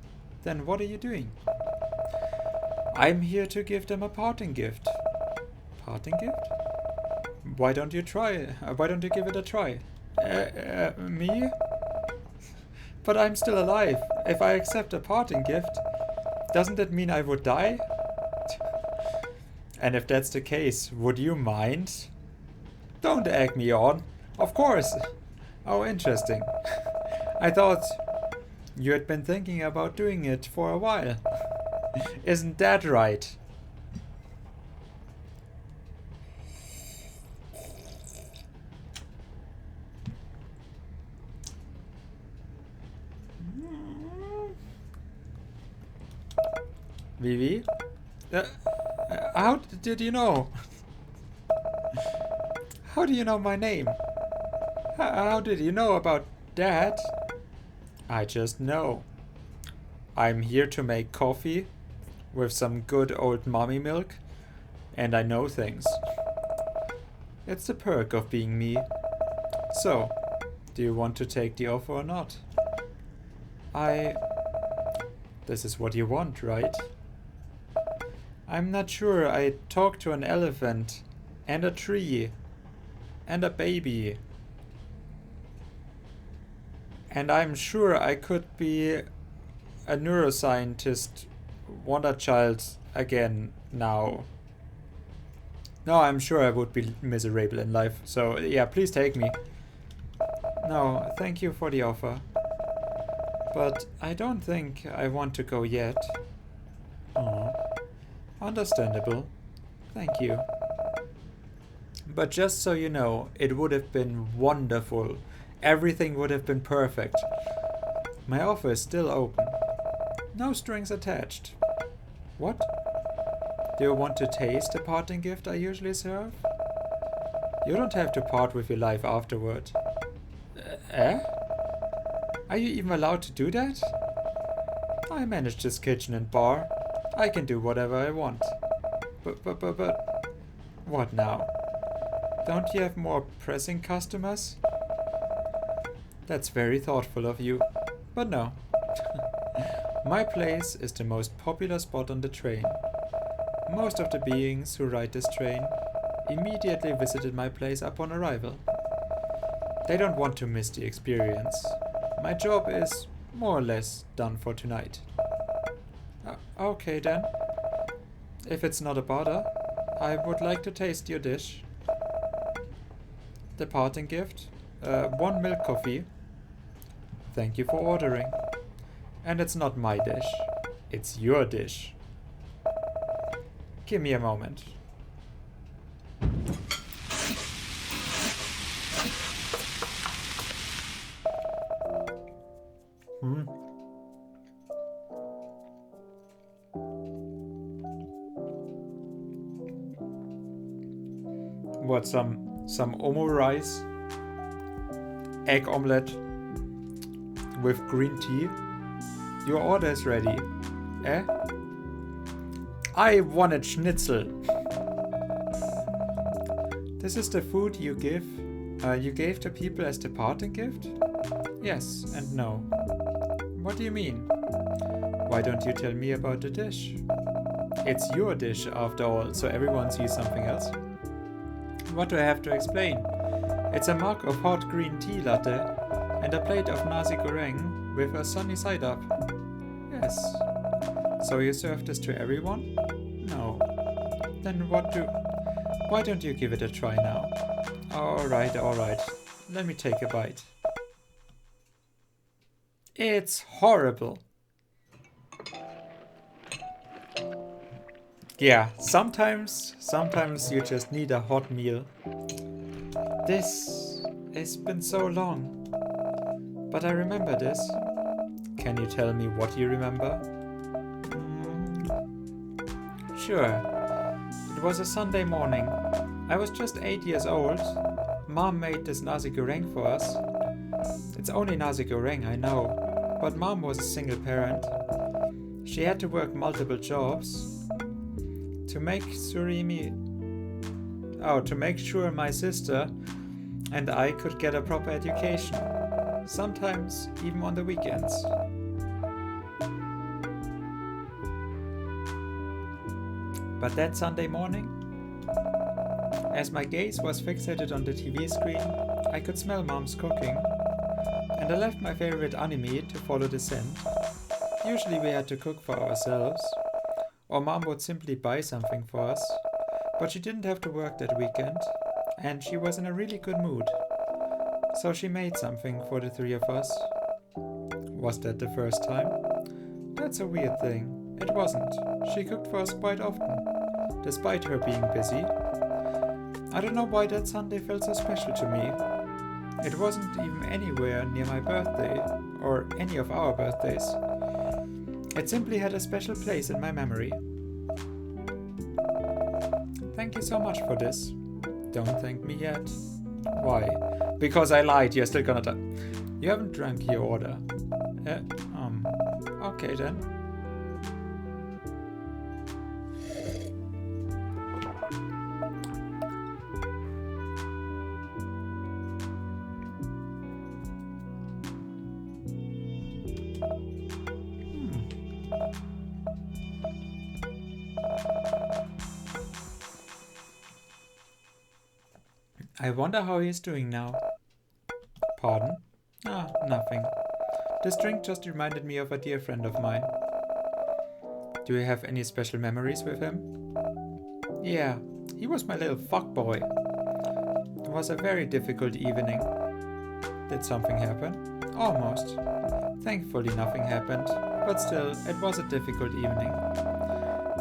Then what are you doing? I'm here to give them a parting gift. Parting gift? Why don't you try? Why don't you give it a try? Me? But I'm still alive. If I accept a parting gift, doesn't that mean I would die? And if that's the case, would you mind? Don't egg me on. Of course. Oh, interesting. I thought you had been thinking about doing it for a while. Isn't that right? Vivi? How did you know? How do you know my name? How did you know about that? I just know. I'm here to make coffee with some good old mommy milk, and I know things. It's the perk of being me. So, do you want to take the offer or not? This is what you want, right? I'm not sure. I talked to an elephant, and a tree, and a baby. And I'm sure I could be a neuroscientist wonder child again now. No, I'm sure I would be miserable in life. So yeah, please take me. No, thank you for the offer. But I don't think I want to go yet. Oh, understandable. Thank you. But just so you know, it would have been wonderful. Everything would have been perfect. My offer is still open. No strings attached. What? Do you want to taste the parting gift I usually serve? You don't have to part with your life afterward. Are you even allowed to do that? I manage this kitchen and bar. I can do whatever I want. But... What now? Don't you have more pressing customers? That's very thoughtful of you. But no. My place is the most popular spot on the train. Most of the beings who ride this train immediately visited my place upon arrival. They don't want to miss the experience. My job is more or less done for tonight. Okay then. If it's not a bother, I would like to taste your dish. The parting gift, 1 milk coffee. Thank you for ordering. And it's not my dish, it's your dish. Give me a moment. What, some omo rice? Egg omelette with green tea? Your order is ready. Eh? I wanted schnitzel. This is the food you gave to people as the parting gift? Yes and no. What do you mean? Why don't you tell me about the dish? It's your dish after all, so everyone sees something else. What do I have to explain? It's a mug of hot green tea latte and a plate of nasi goreng with a sunny side up. Yes. So you serve this to everyone? No. Then why don't you give it a try now? Alright. Let me take a bite. It's horrible. Yeah, sometimes you just need a hot meal. This has been so long. But I remember this. Can you tell me what you remember? Sure. It was a Sunday morning. I was just 8 years old. Mom made this nasi goreng for us. It's only nasi goreng, I know, but Mom was a single parent. She had to work multiple jobs to make sure my sister and I could get a proper education, sometimes even on the weekends. But that Sunday morning, as my gaze was fixated on the TV screen, I could smell Mom's cooking, and I left my favorite anime to follow the scent. Usually we had to cook for ourselves, or Mom would simply buy something for us, but she didn't have to work that weekend, and she was in a really good mood. So she made something for the three of us. Was that the first time? That's a weird thing. It wasn't. She cooked for us quite often, despite her being busy. I don't know why that Sunday felt so special to me. It wasn't even anywhere near my birthday, or any of our birthdays. It simply had a special place in my memory. Thank you so much for this. Don't thank me yet. Why? Because I lied, you're still gonna You haven't drank your order. Okay then. I wonder how he's doing now. Pardon? Nothing. This drink just reminded me of a dear friend of mine. Do you have any special memories with him? Yeah, he was my little fuckboy. It was a very difficult evening. Did something happen? Almost. Thankfully nothing happened, but still, it was a difficult evening.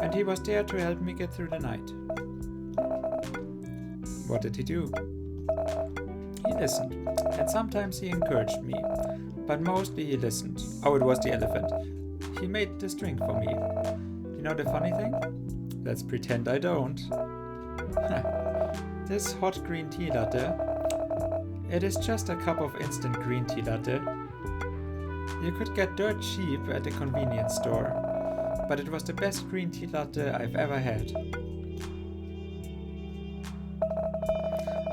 And he was there to help me get through the night. What did he do? He listened, and sometimes he encouraged me, but mostly he listened. Oh, it was the elephant. He made this drink for me. You know the funny thing? Let's pretend I don't. This hot green tea latte, it is just a cup of instant green tea latte. You could get dirt cheap at the convenience store, but it was the best green tea latte I've ever had.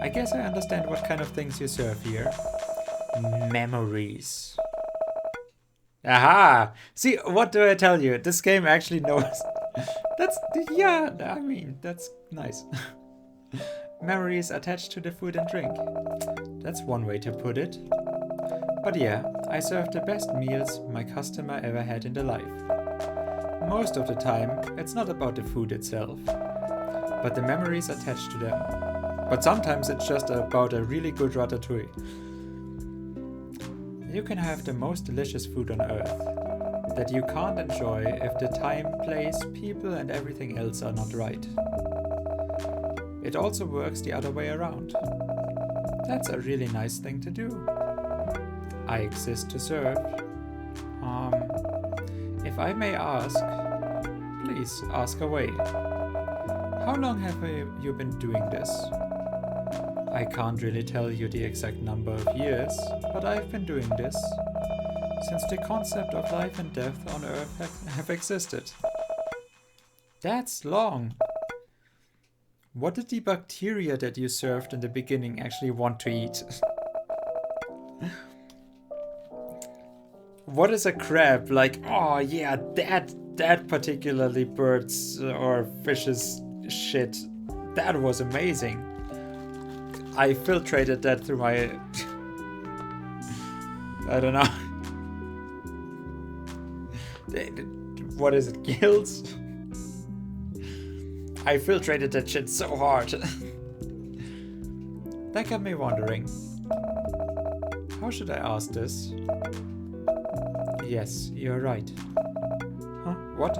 I guess I understand what kind of things you serve here. Memories. Aha! See, what do I tell you? This game actually knows. That's nice. Memories attached to the food and drink. That's one way to put it. But yeah, I serve the best meals my customer ever had in their life. Most of the time, it's not about the food itself, but the memories attached to them. But sometimes it's just about a really good ratatouille. You can have the most delicious food on earth that you can't enjoy if the time, place, people and everything else are not right. It also works the other way around. That's a really nice thing to do. I exist to serve. If I may ask, please ask away. How long have you been doing this? I can't really tell you the exact number of years, but I've been doing this since the concept of life and death on Earth have existed. That's long. What did the bacteria that you served in the beginning actually want to eat? What is a crab? Like, oh yeah, that particularly bird's or fish's shit. That was amazing. I filtrated that through my... I don't know. What is it? Gills? I filtrated that shit so hard. That got me wondering. How should I ask this? Yes, you're right. Huh? What?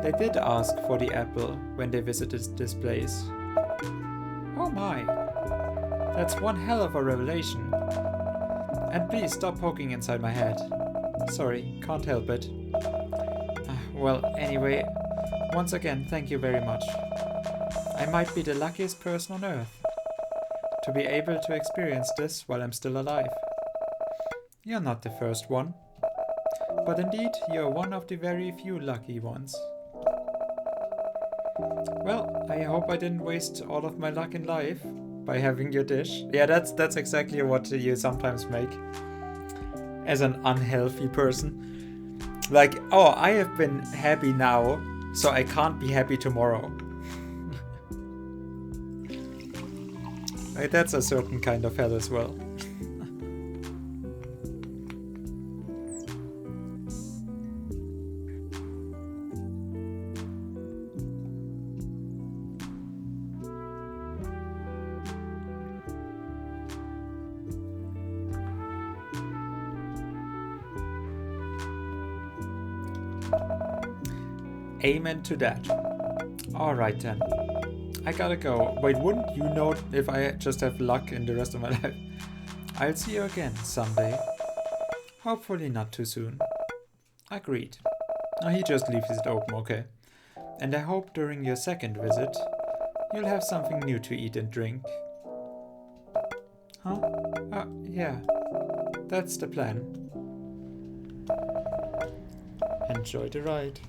They did ask for the apple when they visited this place. Oh my. That's one hell of a revelation. And please stop poking inside my head. Sorry, can't help it. Well, anyway, once again, thank you very much. I might be the luckiest person on Earth to be able to experience this while I'm still alive. You're not the first one, but indeed you're one of the very few lucky ones. Well, I hope I didn't waste all of my luck in life by having your dish. Yeah, that's exactly what you sometimes make as an unhealthy person. Like, oh, I have been happy now, so I can't be happy tomorrow. Like, that's a certain kind of hell as well. Amen to that. Alright then. I gotta go. Wait, wouldn't you know if I just have luck in the rest of my life? I'll see you again someday. Hopefully not too soon. Agreed. Oh, he just leaves it open, okay. And I hope during your second visit, you'll have something new to eat and drink. Huh? Yeah. That's the plan. Enjoy the ride.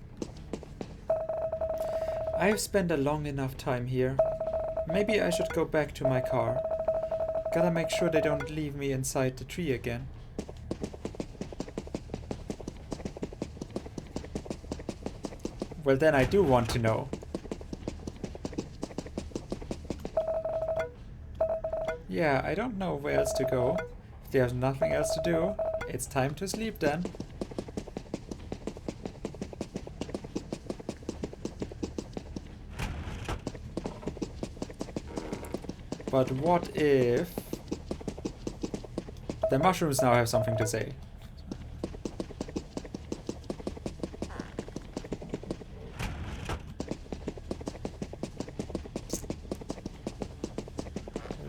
I've spent a long enough time here. Maybe I should go back to my car. Gotta make sure they don't leave me inside the tree again. Well, then I do want to know. Yeah, I don't know where else to go. If there's nothing else to do, it's time to sleep then. But what if the mushrooms now have something to say?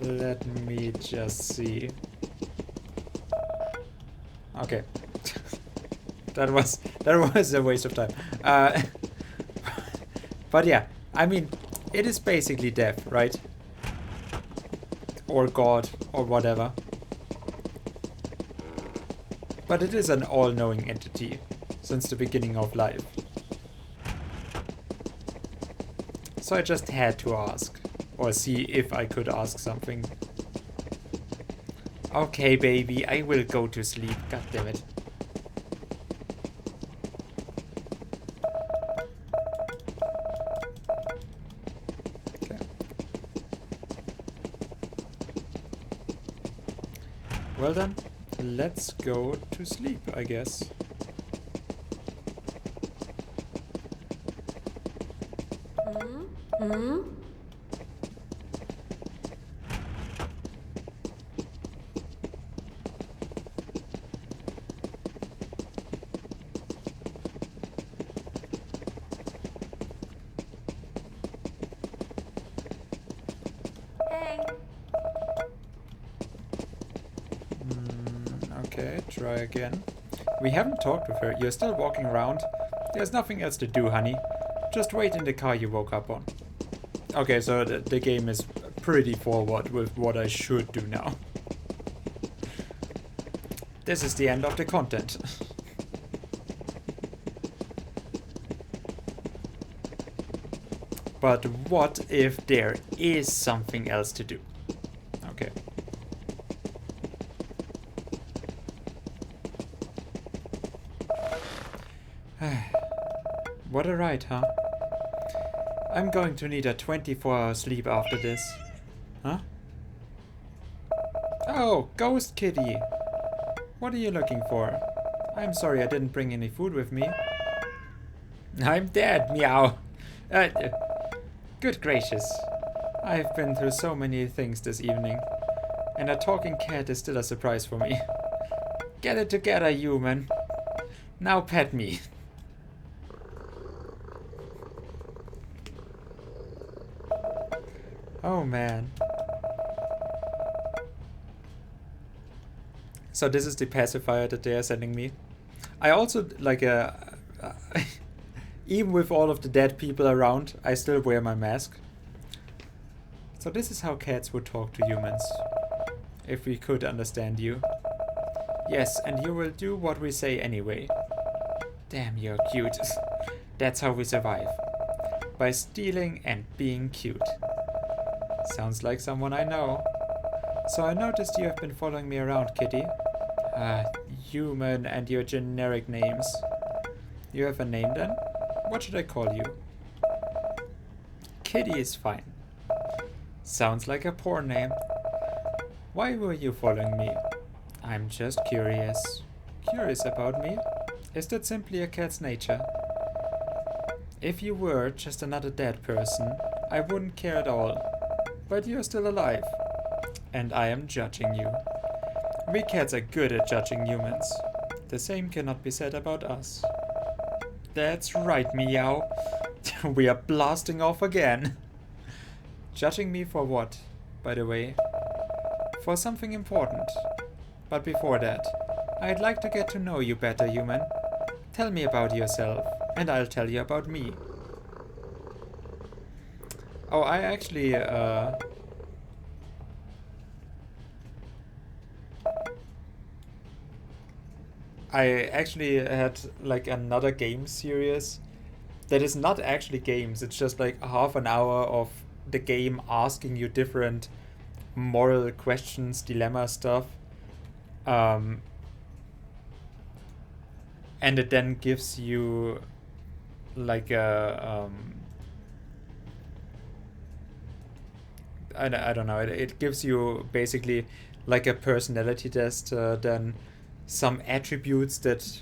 Let me just see. Okay. that was a waste of time. But yeah, I mean, it is basically death, right? Or God, or whatever. But it is an all-knowing entity, since the beginning of life. So I just had to ask, or see if I could ask something. Okay, baby, I will go to sleep, god damn it. Well then, let's go to sleep, I guess. Okay, try again. We haven't talked with her. You're still walking around. There's nothing else to do, honey. Just wait in the car you woke up on. Okay, so the game is pretty forward with what I should do now. This is the end of the content. But what if there is something else to do? Okay. What a ride, huh? I'm going to need a 24-hour sleep after this. Huh? Oh, Ghost Kitty! What are you looking for? I'm sorry I didn't bring any food with me. I'm dead, meow! Good gracious. I've been through so many things this evening, and a talking cat is still a surprise for me. Get it together, human. Now pet me. Oh man. So this is the pacifier that they are sending me. I also like even with all of the dead people around, I still wear my mask. So this is how cats would talk to humans. If we could understand you. Yes, and you will do what we say anyway. Damn, you're cute. That's how we survive. By stealing and being cute. Sounds like someone I know. So I noticed you have been following me around, kitty. Human and your generic names. You have a name then? What should I call you? Kitty is fine. Sounds like a porn name. Why were you following me? I'm just curious. Curious about me? Is that simply a cat's nature? If you were just another dead person, I wouldn't care at all. But you're still alive. And I am judging you. We cats are good at judging humans. The same cannot be said about us. That's right, meow. We are blasting off again. Judging me for what, by the way? For something important. But before that, I'd like to get to know you better, human. Tell me about yourself, and I'll tell you about me. Oh, I actually, had like another game series that is not actually games. It's just like half an hour of the game asking you different moral questions, dilemma stuff. And it then gives you like a I don't know, it gives you basically like a personality test, then some attributes that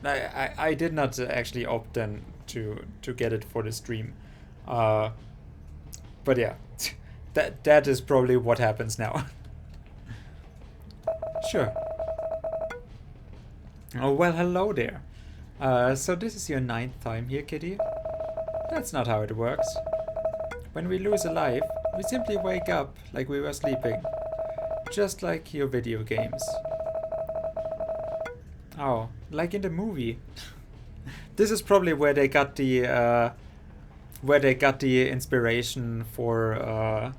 I did not actually opt then to get it for the stream, but yeah, that is probably what happens now. Sure. Oh well, hello there. So this is your 9th time here, kitty? That's not how it works. When we lose a life, we simply wake up like we were sleeping, just like your video games. Oh, like in the movie. This is probably where they got the inspiration for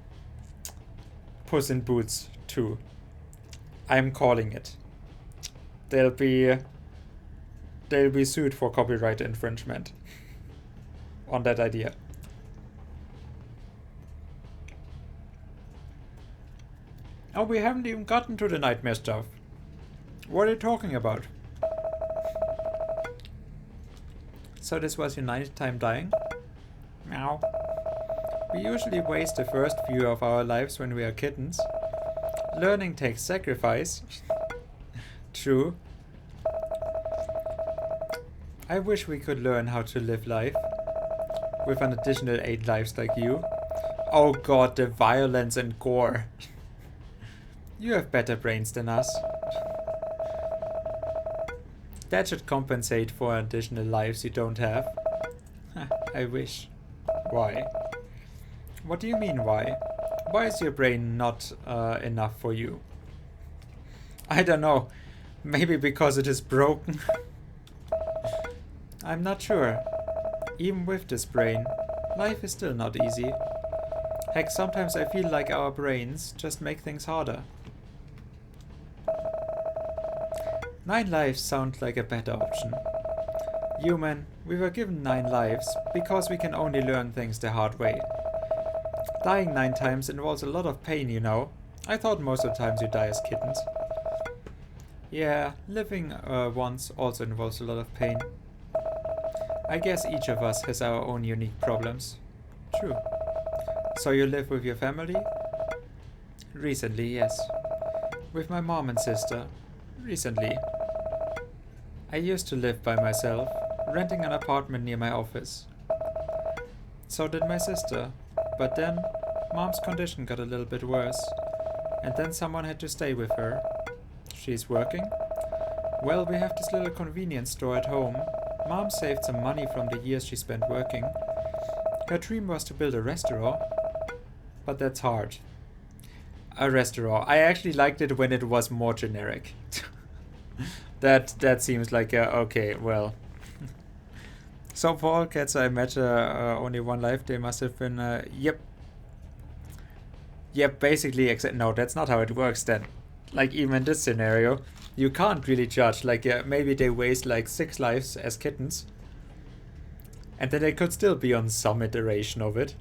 Puss in Boots 2. I'm calling it. They'll be sued for copyright infringement on that idea. Oh, we haven't even gotten to the nightmare stuff. What are you talking about? So this was your 9th time dying? Meow. We usually waste the first few of our lives when we are kittens. Learning takes sacrifice. True. I wish we could learn how to live life. With an additional 8 lives like you. Oh god, the violence and gore. You have better brains than us. That should compensate for additional lives you don't have. I wish. Why? What do you mean, why? Why is your brain not enough for you? I don't know. Maybe because it is broken? I'm not sure. Even with this brain, life is still not easy. Heck, sometimes I feel like our brains just make things harder. 9 lives sound like a better option. Human, we were given 9 lives because we can only learn things the hard way. Dying 9 times involves a lot of pain, you know. I thought most of the times you die as kittens. Yeah, living once also involves a lot of pain. I guess each of us has our own unique problems. True. So you live with your family? Recently, yes. With my mom and sister. Recently. I used to live by myself, renting an apartment near my office. So did my sister. But then, Mom's condition got a little bit worse. And then someone had to stay with her. She's working? Well, we have this little convenience store at home. Mom saved some money from the years she spent working. Her dream was to build a restaurant. But that's hard. A restaurant. I actually liked it when it was more generic. That seems like okay, well. So for all cats I met only 1 life, they must have been, yep. Yeah, basically, no, that's not how it works then. Like, even in this scenario, you can't really judge. Like, maybe they waste like 6 lives as kittens, and then they could still be on some iteration of it.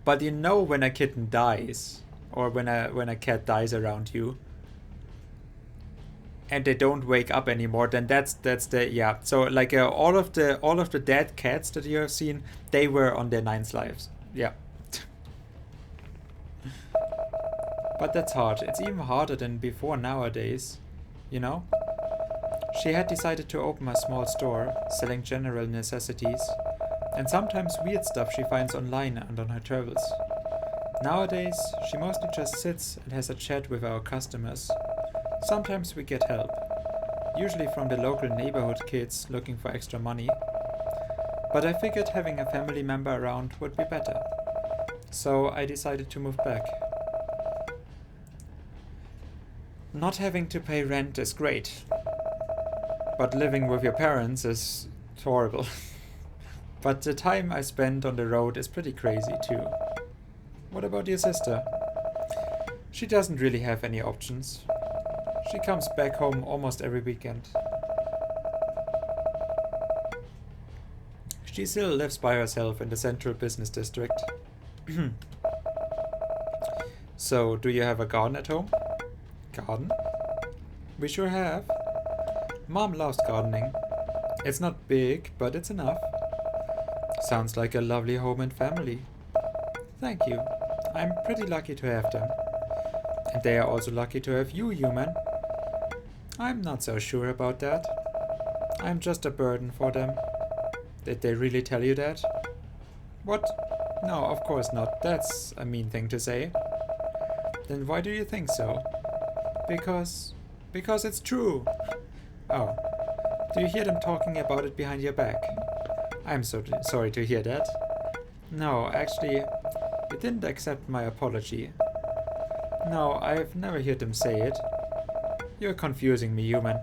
But you know when a kitten dies, or when a cat dies around you, and they don't wake up anymore, then that's the, yeah. So like all of the dead cats that you have seen, they were on their 9th lives. Yeah. But that's hard. It's even harder than before nowadays, you know? She had decided to open a small store selling general necessities and sometimes weird stuff she finds online and on her travels. Nowadays, she mostly just sits and has a chat with our customers. Sometimes we get help, usually from the local neighborhood kids looking for extra money. But I figured having a family member around would be better. So I decided to move back. Not having to pay rent is great, but living with your parents is horrible. But the time I spend on the road is pretty crazy too. What about your sister? She doesn't really have any options. She comes back home almost every weekend. She still lives by herself in the central business district. So, do you have a garden at home? Garden? We sure have. Mom loves gardening. It's not big, but it's enough. Sounds like a lovely home and family. Thank you. I'm pretty lucky to have them. And they are also lucky to have you, human. I'm not so sure about that. I'm just a burden for them. Did they really tell you that? What? No, of course not. That's a mean thing to say. Then why do you think so? Because it's true. Oh. Do you hear them talking about it behind your back? I'm so sorry to hear that. No, actually, you didn't accept my apology. No, I've never heard them say it. You're confusing me, human.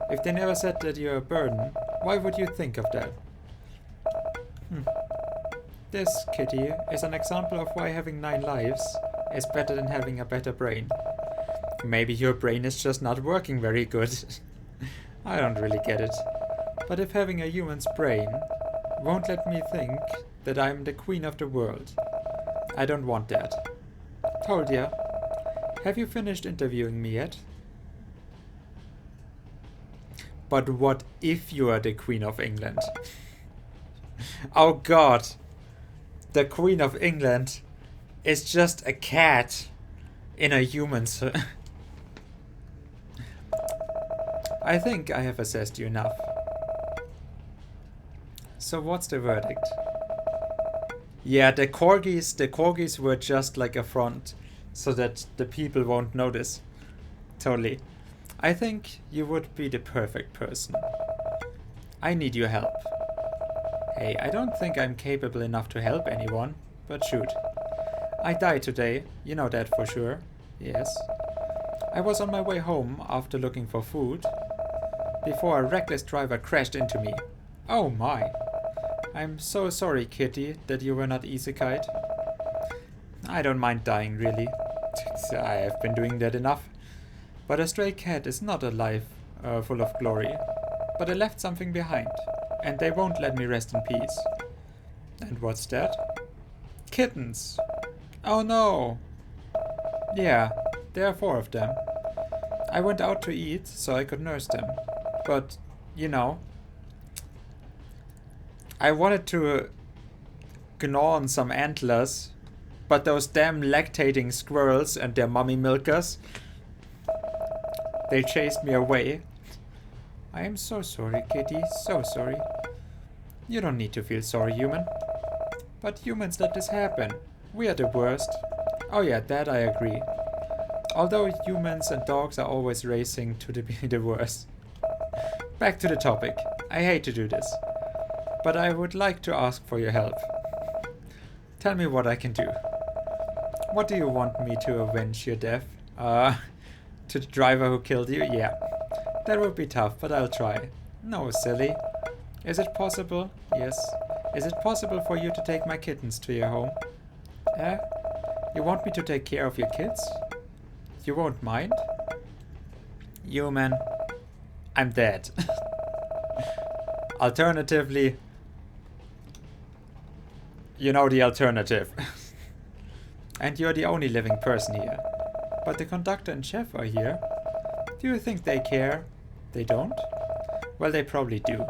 If they never said that you're a burden, why would you think of that? This, kitty, is an example of why having 9 lives is better than having a better brain. Maybe your brain is just not working very good. I don't really get it. But if having a human's brain won't let me think that I'm the queen of the world, I don't want that. Told ya. Have you finished interviewing me yet? But what if you are the Queen of England? Oh god. The Queen of England is just a cat in a human's... I think I have assessed you enough. So what's the verdict? Yeah, the corgis were just like a front, so that the people won't notice. Totally. I think you would be the perfect person. I need your help. Hey, I don't think I'm capable enough to help anyone, but shoot. I died today, you know that for sure. Yes. I was on my way home after looking for food, before a reckless driver crashed into me. Oh my. I'm so sorry, kitty, that you were not isekai'd. I don't mind dying, really. I have been doing that enough. But a stray cat is not a life full of glory. But I left something behind, and they won't let me rest in peace. And what's that? Kittens! Oh no! Yeah, there are 4 of them. I went out to eat so I could nurse them. But, you know, I wanted to gnaw on some antlers, but those damn lactating squirrels and their mummy milkers, they chased me away. I am so sorry, kitty, so sorry. You don't need to feel sorry, human. But humans let this happen. We are the worst. Oh yeah, that I agree. Although humans and dogs are always racing to be the worst. Back to the topic. I hate to do this, but I would like to ask for your help. Tell me what I can do. What do you want me to avenge your death? To the driver who killed you? Yeah. That would be tough, but I'll try. No, silly. Is it possible? Yes. Is it possible for you to take my kittens to your home? Eh? You want me to take care of your kids? You won't mind? Human, I'm dead. Alternatively, you know the alternative. And you're the only living person here. But the conductor and chef are here. Do you think they care? They don't? Well, they probably do.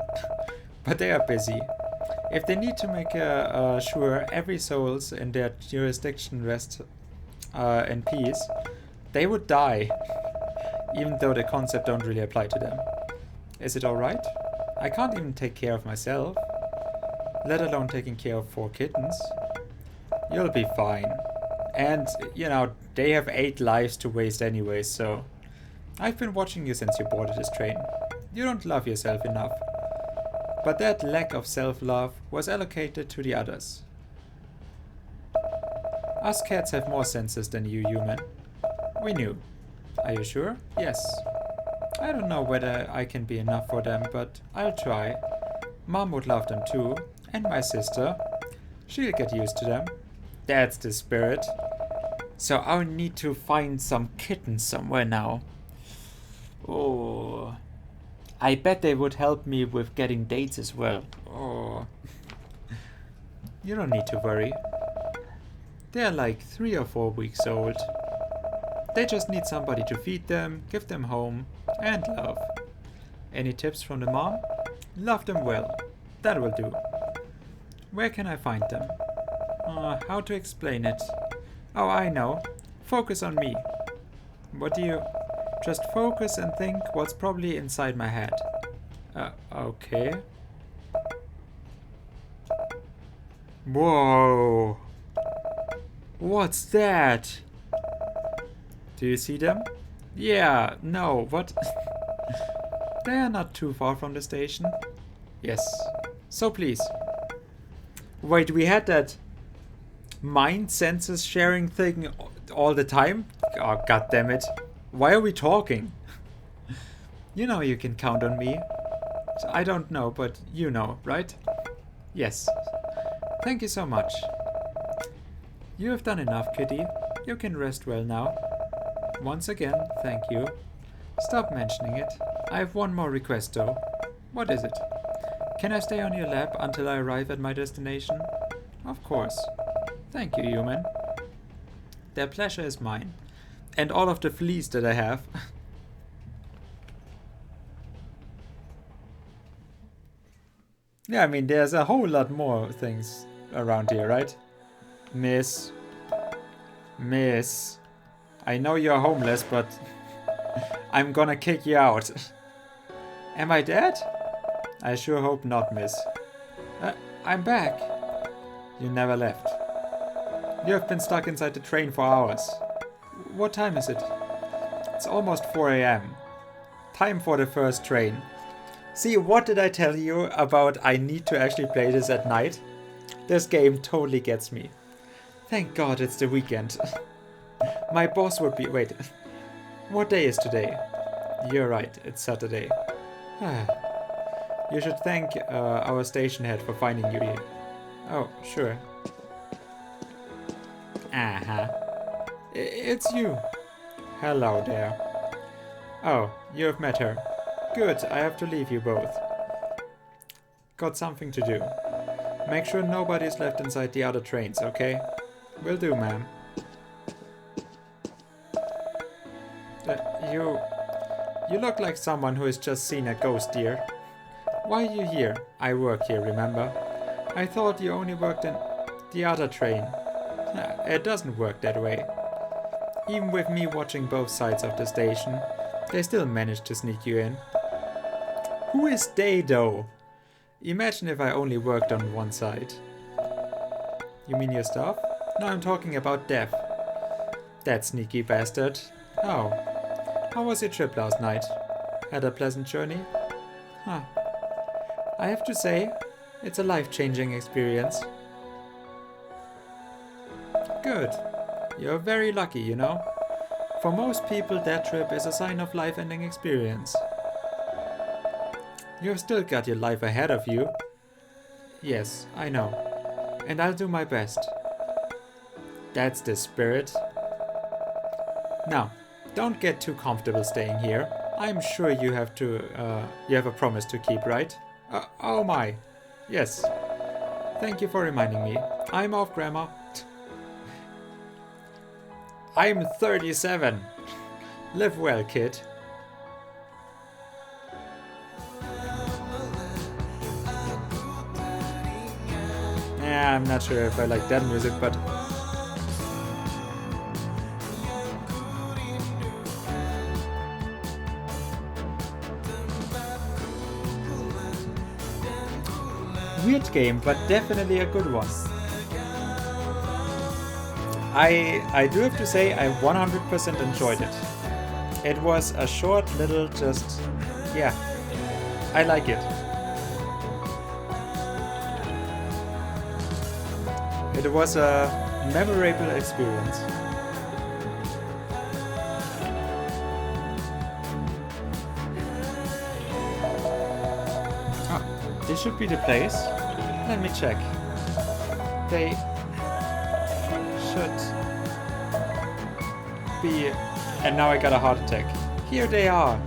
But they are busy. If they need to make sure every souls in their jurisdiction rests in peace, they would die. Even though the concept don't really apply to them. Is it alright? I can't even take care of myself. Let alone taking care of 4 kittens. You'll be fine. And, you know, they have 8 lives to waste anyway, so... I've been watching you since you boarded this train. You don't love yourself enough. But that lack of self-love was allocated to the others. Us cats have more senses than you human. We knew. Are you sure? Yes. I don't know whether I can be enough for them, but I'll try. Mom would love them too. And my sister. She'll get used to them. That's the spirit. So I need to find some kittens somewhere now. Oh. I bet they would help me with getting dates as well. Oh. You don't need to worry. They're like 3 or 4 weeks old. They just need somebody to feed them, give them home, and love. Any tips from the mom? Love them well. That will do. Where can I find them? How to explain it? Oh, I know. Focus on me. What do you... Just focus and think what's probably inside my head. Okay. Whoa. What's that? Do you see them? Yeah, no, what? They are not too far from the station. Yes. So please. Wait, we had that mind senses sharing thing all the time? Oh, god damn it. Why are we talking? You know you can count on me. I don't know, but you know, right? Yes. Thank you so much. You have done enough, kitty. You can rest well now. Once again, thank you. Stop mentioning it. I have one more request though. What is it? Can I stay on your lap until I arrive at my destination? Of course. Thank you, human. Their pleasure is mine. And all of the fleas that I have. Yeah, I mean, there's a whole lot more things around here, right? Miss. Miss. I know you're homeless, but I'm gonna kick you out. Am I dead? I sure hope not, miss. I'm back. You never left. You have been stuck inside the train for hours. What time is it? It's almost 4 AM. Time for the first train. See, what did I tell you about I need to actually play this at night? This game totally gets me. Thank God it's the weekend. My boss would be... Wait. What day is today? You're right, it's Saturday. You should thank our station head for finding you here. Oh, sure. It's you. Hello there. Oh, you have met her. Good, I have to leave you both. Got something to do. Make sure nobody's left inside the other trains, okay? Will do, ma'am. You look like someone who has just seen a ghost, dear. Why are you here? I work here, remember? I thought you only worked in the other train. It doesn't work that way. Even with me watching both sides of the station, they still managed to sneak you in. Who is they, though? Imagine if I only worked on one side. You mean your staff? No, I'm talking about Dev. That sneaky bastard. Oh. How was your trip last night? Had a pleasant journey? Huh. I have to say, it's a life-changing experience. Good. You're very lucky, you know. For most people, that trip is a sign of life-ending experience. You've still got your life ahead of you. Yes, I know. And I'll do my best. That's the spirit. Now, don't get too comfortable staying here. I'm sure you have a promise to keep, right? Oh my. Yes. Thank you for reminding me. I'm off, Grandma. I'm 37. Live well, kid. Yeah, I'm not sure if I like that music, but... Weird game, but definitely a good one. I do have to say I 100% enjoyed it. It was a short little just... yeah, I like it. It was a memorable experience. Ah, this should be the place. Let me check. They should be... and now I got a heart attack. Here they are.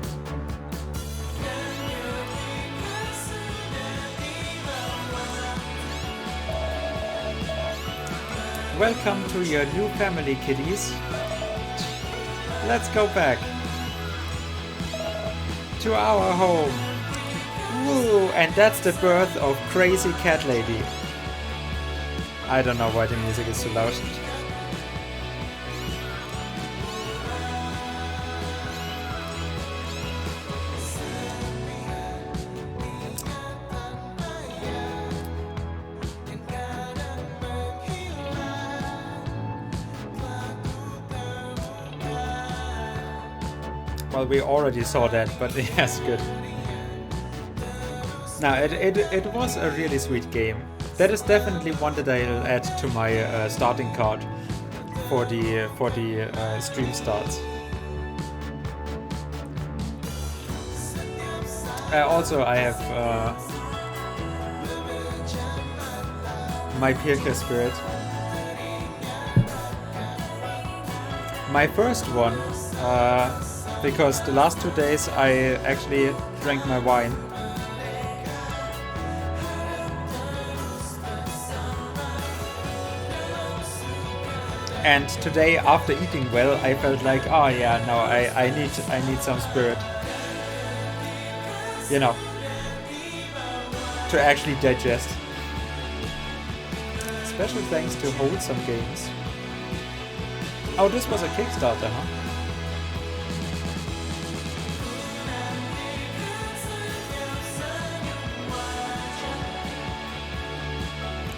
Welcome to your new family, kiddies. Let's go back to our home. Woo! And that's the birth of Crazy Cat Lady. I don't know why the music is so loud. Well, we already saw that, but yes, good. Now, it was a really sweet game. That is definitely one that I'll add to my starting card for the stream starts. Also, I have my Pirka Spirit. My first one, because the last 2 days I actually drank my wine. And today, after eating well, I felt like, oh yeah, no, I need some spirit. You know, to actually digest. Special thanks to Wholesome Games. Oh, this was a Kickstarter, huh?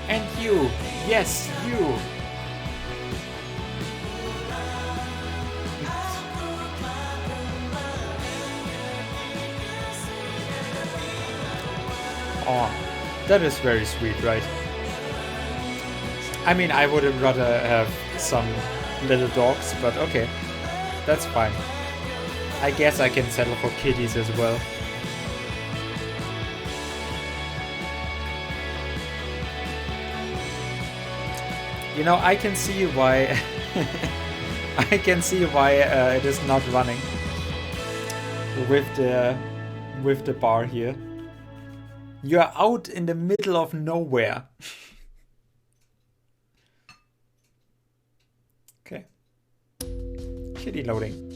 And you, yes, you. Oh, that is very sweet, right? I mean, I would have rather have some little dogs, but okay, that's fine. I guess I can settle for kitties as well. You know, I can see why I can see why it is not running with the bar here. You're out in the middle of nowhere. Okay. Kitty loading.